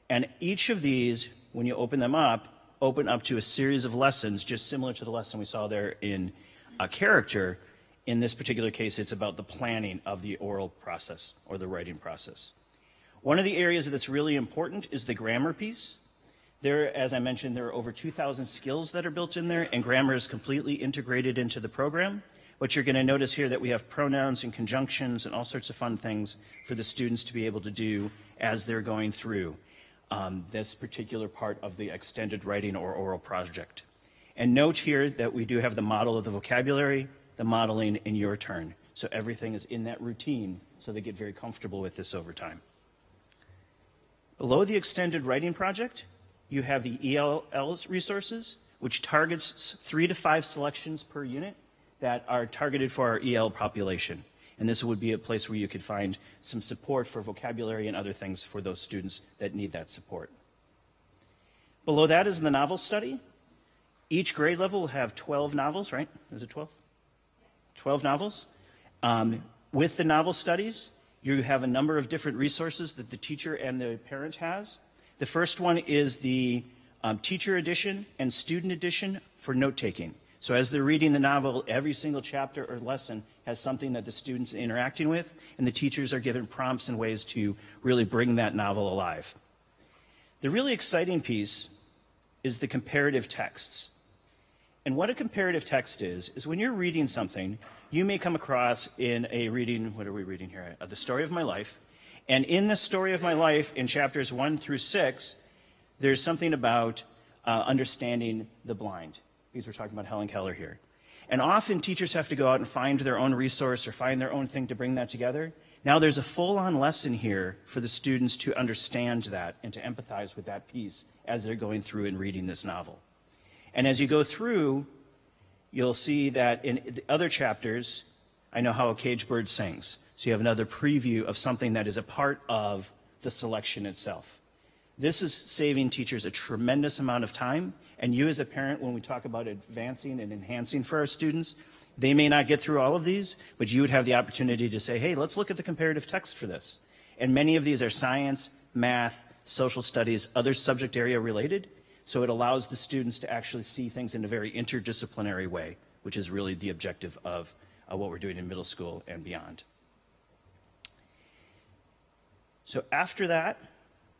And each of these, when you open up to a series of lessons, just similar to the lesson we saw there in character. In this particular case, it's about the planning of the oral process or the writing process. One of the areas that's really important is the grammar piece. There, as I mentioned, there are over 2,000 skills that are built in there, and grammar is completely integrated into the program. But you're going to notice here that we have pronouns and conjunctions and all sorts of fun things for the students to be able to do as they're going through this particular part of the extended writing or oral project. And note here that we do have the model of the vocabulary, the modeling, and your turn. So everything is in that routine, so they get very comfortable with this over time. Below the extended writing project, you have the ELL resources, which targets 3 to 5 selections per unit that are targeted for our EL population. And this would be a place where you could find some support for vocabulary and other things for those students that need that support. Below that is the novel study. Each grade level will have 12 novels, right? Is it 12? 12 novels. With the novel studies, you have a number of different resources that the teacher and the parent has. The first one is the teacher edition and student edition for note-taking. So as they're reading the novel, every single chapter or lesson has something that the students are interacting with, and the teachers are given prompts and ways to really bring that novel alive. The really exciting piece is the comparative texts. And what a comparative text is when you're reading something, you may come across in a reading, what are we reading here? The Story of My Life. And in the Story of My Life, in chapters 1 through 6, there's something about understanding the blind. Because we're talking about Helen Keller here. And often teachers have to go out and find their own resource or find their own thing to bring that together. Now there's a full-on lesson here for the students to understand that and to empathize with that piece as they're going through and reading this novel. And as you go through, you'll see that in the other chapters, I Know How a Caged Bird Sings. So you have another preview of something that is a part of the selection itself. This is saving teachers a tremendous amount of time. And you as a parent, when we talk about advancing and enhancing for our students, they may not get through all of these, but you would have the opportunity to say, hey, let's look at the comparative text for this. And many of these are science, math, social studies, other subject area related. So it allows the students to actually see things in a very interdisciplinary way, which is really the objective of what we're doing in middle school and beyond. So after that,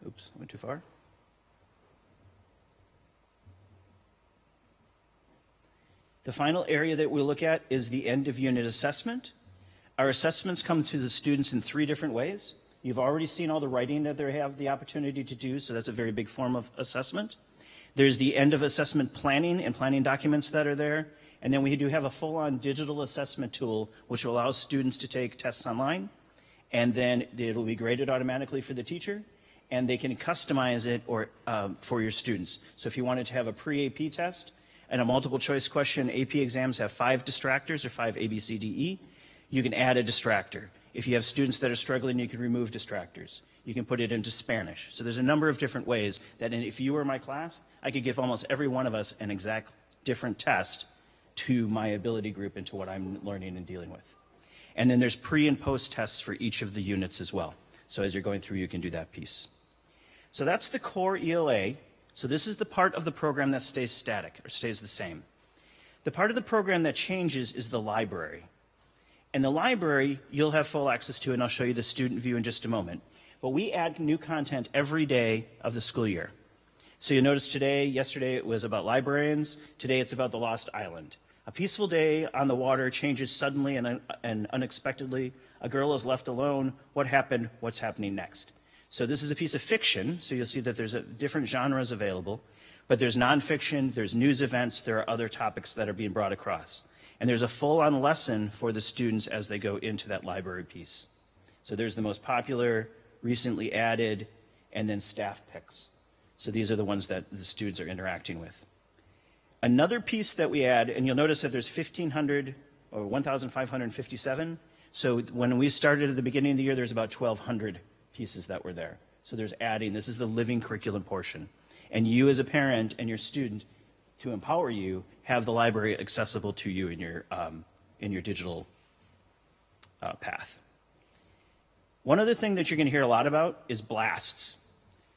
oops, went too far. The final area that we'll look at is the end of unit assessment. Our assessments come to the students in 3 different ways. You've already seen all the writing that they have the opportunity to do, so that's a very big form of assessment. There's the end of assessment planning and planning documents that are there. And then we do have a full-on digital assessment tool, which will allow students to take tests online. And then it'll be graded automatically for the teacher. And they can customize it for your students. So if you wanted to have a pre-AP test, and a multiple choice question, AP exams have 5 distractors or 5 A, B, C, D, E. You can add a distractor. If you have students that are struggling, you can remove distractors. You can put it into Spanish. So there's a number of different ways that if you were my class, I could give almost every one of us an exact different test to my ability group and to what I'm learning and dealing with. And then there's pre and post tests for each of the units as well. So as you're going through, you can do that piece. So that's the core ELA. So this is the part of the program that stays static or stays the same. The part of the program that changes is the library. And the library, you'll have full access to, and I'll show you the student view in just a moment. But we add new content every day of the school year. So you'll notice yesterday it was about librarians. Today it's about the Lost Island. A peaceful day on the water changes suddenly and unexpectedly. A girl is left alone. What happened? What's happening next? So this is a piece of fiction, so you'll see that there's different genres available, but there's nonfiction, there's news events, there are other topics that are being brought across. And there's a full-on lesson for the students as they go into that library piece. So there's the most popular, recently added, and then staff picks. So these are the ones that the students are interacting with. Another piece that we add, and you'll notice that there's 1,500 or 1,557. So when we started at the beginning of the year, there's about 1,200 pieces that were there. So there's adding, this is the living curriculum portion. And you as a parent and your student, to empower you, have the library accessible to you in your digital path. One other thing that you're going to hear a lot about is blasts.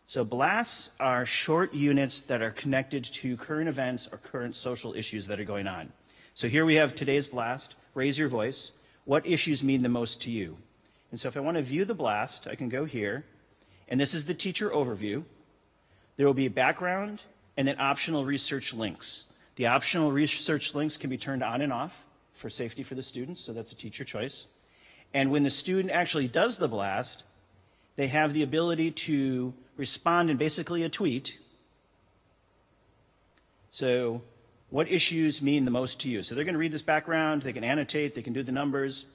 So blasts are short units that are connected to current events or current social issues that are going on. So here we have today's blast, raise your voice. What issues mean the most to you? And so if I want to view the blast, I can go here, and this is the teacher overview. There will be a background and then optional research links. The optional research links can be turned on and off for safety for the students, so that's a teacher choice. And when the student actually does the blast, they have the ability to respond in basically a tweet. So what issues mean the most to you? So they're going to read this background, they can annotate, they can do the numbers.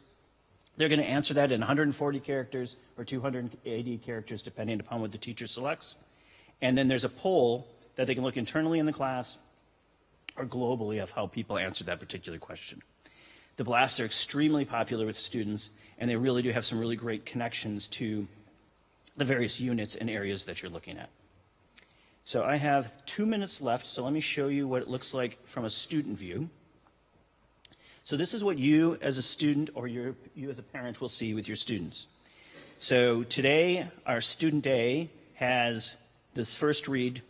They're going to answer that in 140 characters or 280 characters, depending upon what the teacher selects. And then there's a poll that they can look internally in the class or globally of how people answered that particular question. The blasts are extremely popular with students, and they really do have some really great connections to the various units and areas that you're looking at. So I have 2 minutes left, so let me show you what it looks like from a student view. So this is what you as a student or you as a parent will see with your students. So today, our student day has this first read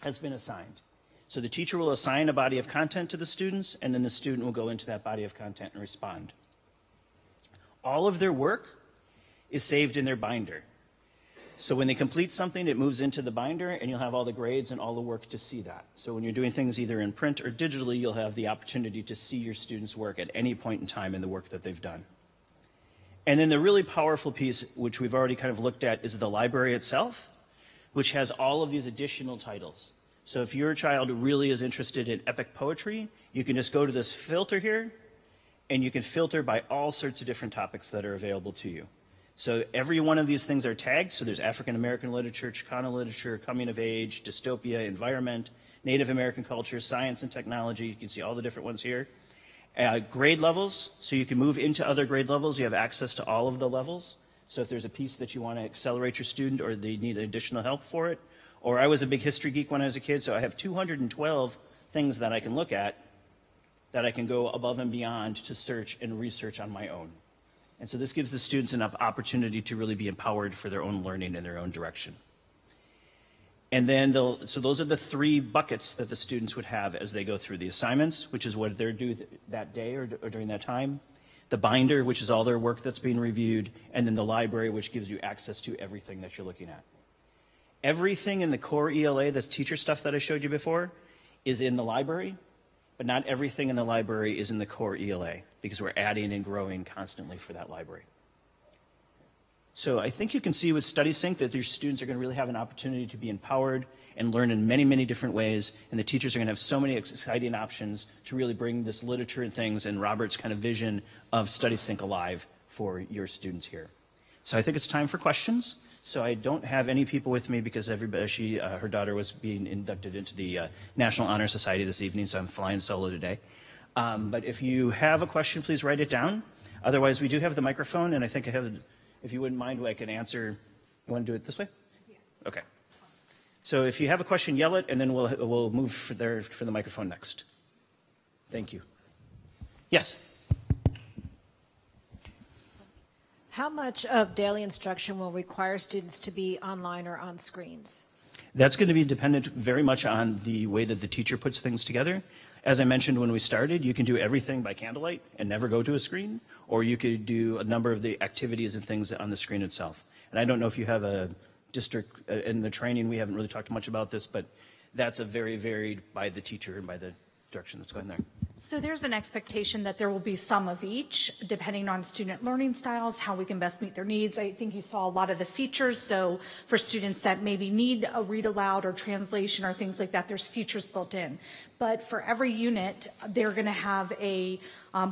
has been assigned. So the teacher will assign a body of content to the students, and then the student will go into that body of content and respond. All of their work is saved in their binder. So when they complete something, it moves into the binder, and you'll have all the grades and all the work to see that. So when you're doing things either in print or digitally, you'll have the opportunity to see your students' work at any point in time in the work that they've done. And then the really powerful piece, which we've already kind of looked at, is the library itself, which has all of these additional titles. So if your child really is interested in epic poetry, you can just go to this filter here, and you can filter by all sorts of different topics that are available to you. So every one of these things are tagged. So there's African American literature, Chicano literature, coming of age, dystopia, environment, Native American culture, science and technology. You can see all the different ones here. Grade levels, so you can move into other grade levels. You have access to all of the levels. So if there's a piece that you want to accelerate your student or they need additional help for it, or I was a big history geek when I was a kid, so I have 212 things that I can look at that I can go above and beyond to search and research on my own. And so this gives the students enough opportunity to really be empowered for their own learning in their own direction. And then so those are the 3 buckets that the students would have as they go through the assignments, which is what they're due that day or during that time, the binder, which is all their work that's being reviewed, and then the library, which gives you access to everything that you're looking at. Everything in the core ELA, the teacher stuff that I showed you before, is in the library, but not everything in the library is in the core ELA, because we're adding and growing constantly for that library. So I think you can see with StudySync that your students are going to really have an opportunity to be empowered and learn in many, many different ways, and the teachers are going to have so many exciting options to really bring this literature and things and Robert's kind of vision of StudySync alive for your students here. So I think it's time for questions. So I don't have any people with me because everybody, her daughter was being inducted into the National Honor Society this evening, so I'm flying solo today. But if you have a question, please write it down. Otherwise, we do have the microphone, and I think I have, if you wouldn't mind, I can answer. You want to do it this way? Yeah. Okay. So if you have a question, yell it, and then we'll move for the microphone next. Thank you. Yes. How much of daily instruction will require students to be online or on screens? That's going to be dependent very much on the way that the teacher puts things together. As I mentioned when we started, you can do everything by candlelight and never go to a screen, or you could do a number of the activities and things on the screen itself. And I don't know if you have a district in the training, we haven't really talked much about this, but that's a very varied by the teacher and by the direction that's going there. So there's an expectation that there will be some of each, depending on student learning styles, how we can best meet their needs. I think you saw a lot of the features. So for students that maybe need a read aloud or translation or things like that, there's features built in. But for every unit, they're going to have a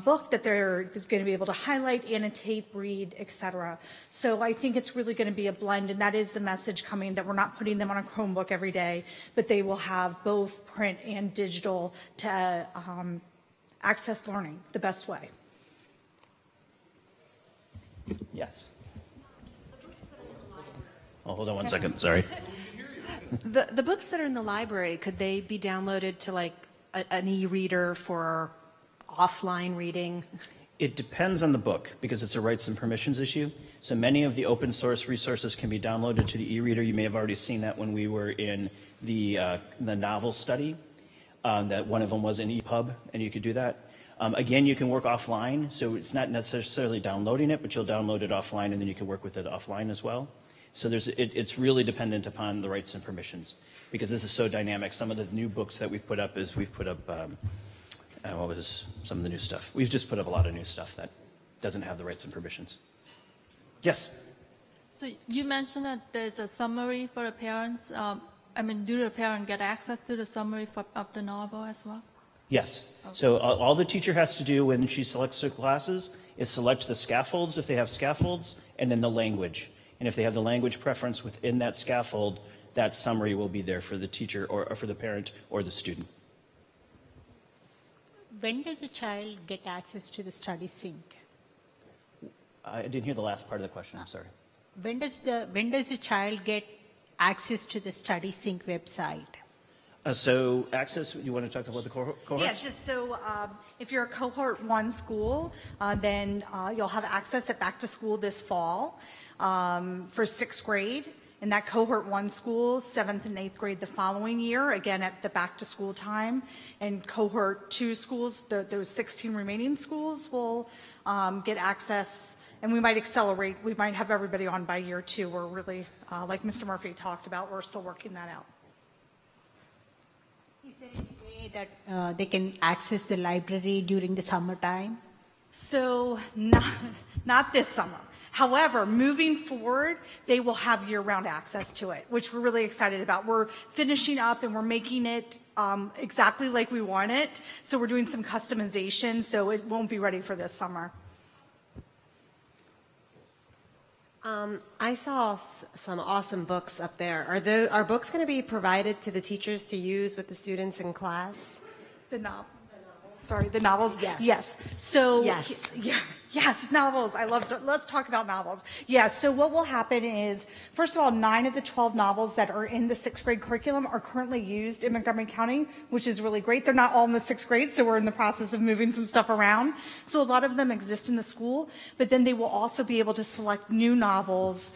book that they're going to be able to highlight, annotate, read, etc. So I think it's really going to be a blend, and that is the message coming, that we're not putting them on a Chromebook every day, but they will have both print and digital to access learning the best way. Yes. Oh, hold on one second. Sorry. The books that are in the library, could they be downloaded to like an e-reader for offline reading? It depends on the book because it's a rights and permissions issue. So many of the open source resources can be downloaded to the e-reader. You may have already seen that when we were in the novel study, that one of them was an EPUB, and you could do that. Again, you can work offline, so it's not necessarily downloading it, but you'll download it offline, and then you can work with it offline as well. So it's really dependent upon the rights and permissions because this is so dynamic. Some of the new books that we've put up is we've put up, what was some of the new stuff? We've just put up a lot of new stuff that doesn't have the rights and permissions. Yes? So you mentioned that there's a summary for the parents. Do the parent get access to the summary of the novel as well? Yes. Okay. So all the teacher has to do when she selects her classes is select the scaffolds, if they have scaffolds, and then the language. And if they have the language preference within that scaffold, that summary will be there for the teacher or for the parent or the student. When does a child get access to the study sync? I didn't hear the last part of the question, I'm sorry. When does a child get access to the study sync website? So access, you want to talk about the cohorts? Yeah, just so if you're a cohort 1 school, then you'll have access at back to school this fall for 6th grade. In that cohort 1 school, 7th and 8th grade the following year, again at the back to school time. And cohort 2 schools, those 16 remaining schools will get access, and we might accelerate. We might have everybody on by year 2. We're really, like Mr. Murphy talked about, we're still working that out. Is there any way that they can access the library during the summertime? So not this summer. However, moving forward, they will have year-round access to it, which we're really excited about. We're finishing up and we're making it exactly like we want it. So we're doing some customization, so it won't be ready for this summer. I saw some awesome books up there. Are books going to be provided to the teachers to use with the students in class? The novels? Yes. Yes. So, yes. Yes, novels. Let's talk about novels. Yes, so what will happen is, first of all, 9 of the 12 novels that are in the 6th grade curriculum are currently used in Montgomery County, which is really great. They're not all in the 6th grade, so we're in the process of moving some stuff around. So a lot of them exist in the school, but then they will also be able to select new novels,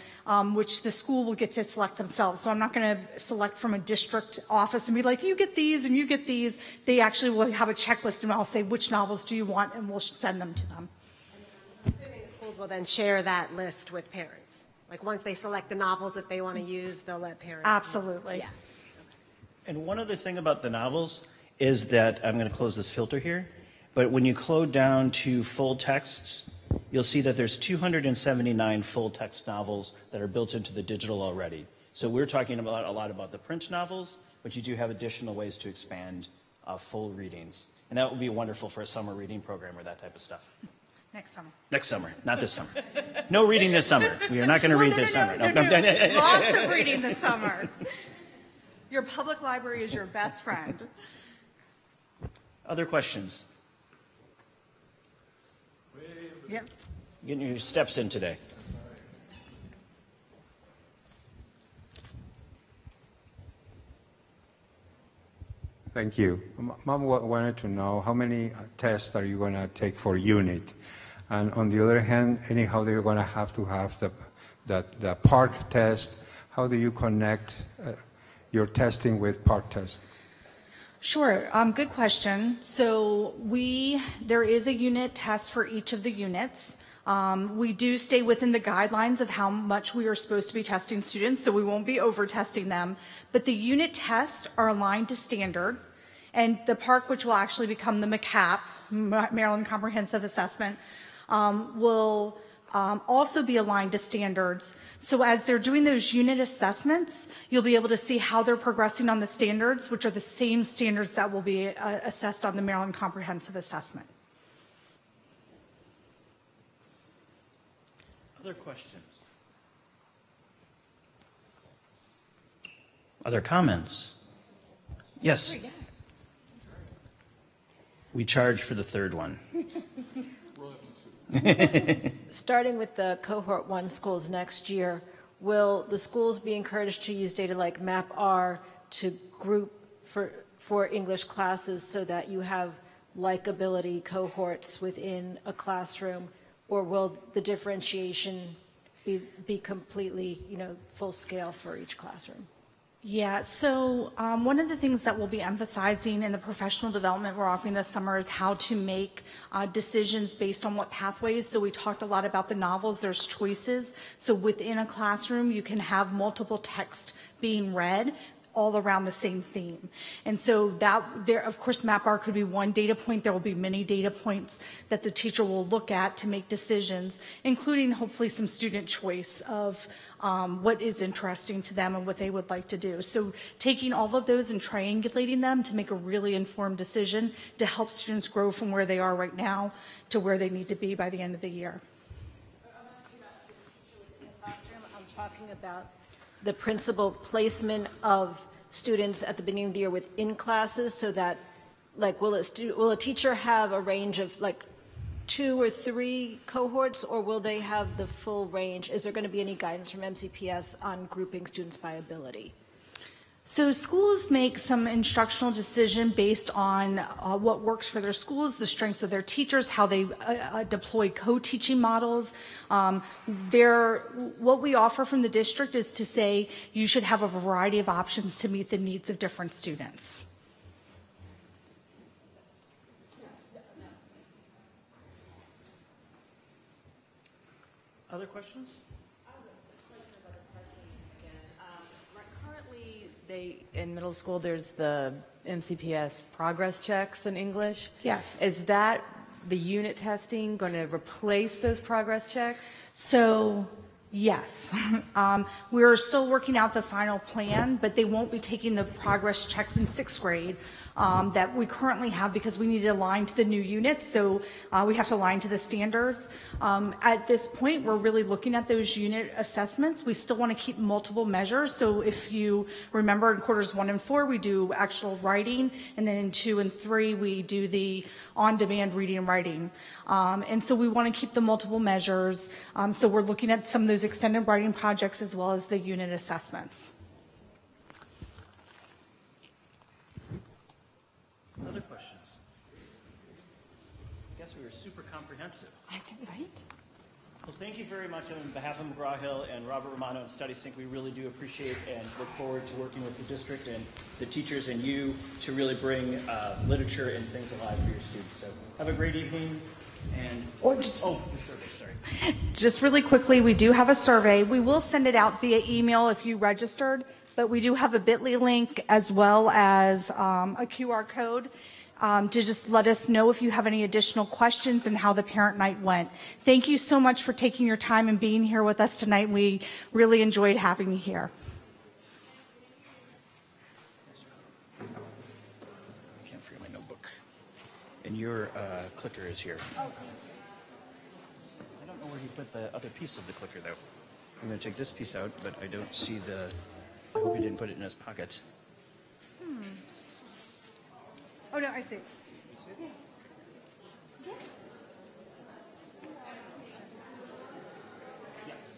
which the school will get to select themselves. So I'm not going to select from a district office and be like, you get these and you get these. They actually will have a checklist, and I'll say, which novels do you want, and we'll send them to them. Assuming the schools will then share that list with parents. Like once they select the novels that they want to use, they'll let parents. Absolutely. Yeah. And one other thing about the novels is that, I'm going to close this filter here, but when you close down to full texts, you'll see that there's 279 full text novels that are built into the digital already. So we're talking about a lot about the print novels, but you do have additional ways to expand full readings. And that would be wonderful for a summer reading program or that type of stuff. Next summer. Next summer, not this summer. No reading this summer. We are not going to read this summer. No. Lots of reading this summer. Your public library is your best friend. Other questions? Yep. Getting your steps in today. Thank you. Mom wanted to know how many tests are you going to take for unit? And on the other hand, anyhow, they're going to have the PARC test. How do you connect your testing with PARC test? Sure, good question. So there is a unit test for each of the units. We do stay within the guidelines of how much we are supposed to be testing students, so we won't be over-testing them. But the unit tests are aligned to standard, and the PARC, which will actually become the MCAP, Maryland Comprehensive Assessment, will also be aligned to standards. So as they're doing those unit assessments, you'll be able to see how they're progressing on the standards, which are the same standards that will be assessed on the Maryland Comprehensive Assessment. Other questions? Other comments? Yes. We charge for the third one. Starting with the cohort 1 schools next year, will the schools be encouraged to use data like MapR to group for English classes so that you have likability cohorts within a classroom, or will the differentiation be completely, full scale for each classroom? Yeah, so one of the things that we'll be emphasizing in the professional development we're offering this summer is how to make decisions based on what pathways. So we talked a lot about the novels, there's choices. So within a classroom, you can have multiple text being read all around the same theme. And so of course, MapR could be one data point. There will be many data points that the teacher will look at to make decisions, including hopefully some student choice of what is interesting to them and what they would like to do. So taking all of those and triangulating them to make a really informed decision to help students grow from where they are right now to where they need to be by the end of the year. I'm talking about the principal placement of students at the beginning of the year within classes, so that, like, will a teacher have a range of like 2 or 3 cohorts, or will they have the full range? Is there going to be any guidance from MCPS on grouping students by ability? So schools make some instructional decision based on what works for their schools, the strengths of their teachers, how they deploy co-teaching models. What we offer from the district is to say you should have a variety of options to meet the needs of different students. Other questions? Currently, in middle school, there's the MCPS progress checks in English. Yes. Is that the unit testing going to replace those progress checks? So, yes. We're still working out the final plan, but they won't be taking the progress checks in 6th grade that we currently have, because we need to align to the new units, so we have to align to the standards. At this point, we're really looking at those unit assessments. We still want to keep multiple measures, so if you remember, in quarters 1 and 4, we do actual writing, and then in 2 and 3, we do the on-demand reading and writing. And so we want to keep the multiple measures, so we're looking at some of those extended writing projects as well as the unit assessments. Other questions? I guess we were super comprehensive. I think, right? Well, thank you very much on behalf of McGraw-Hill and Robert Romano and StudySync. We really do appreciate and look forward to working with the district and the teachers and you to really bring literature and things alive for your students. So have a great evening. And or just, the survey, sorry. Just really quickly, we do have a survey. We will send it out via email if you registered, but we do have a bit.ly link as well as a QR code to just let us know if you have any additional questions and how the parent night went. Thank you so much for taking your time and being here with us tonight. We really enjoyed having you here. I can't forget my notebook. And your clicker is here. I don't know where he put the other piece of the clicker, though. I'm going to take this piece out, but I don't see the... I hope he didn't put it in his pocket. Oh, no, I see. Yes.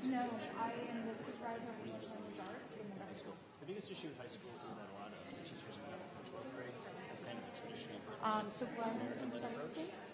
No, I am the supervisor of English language arts in the high school. The biggest issue with high school is that a lot of the teachers in 11th and 12th grade have kind of a traditional So Glenn is in 7th grade.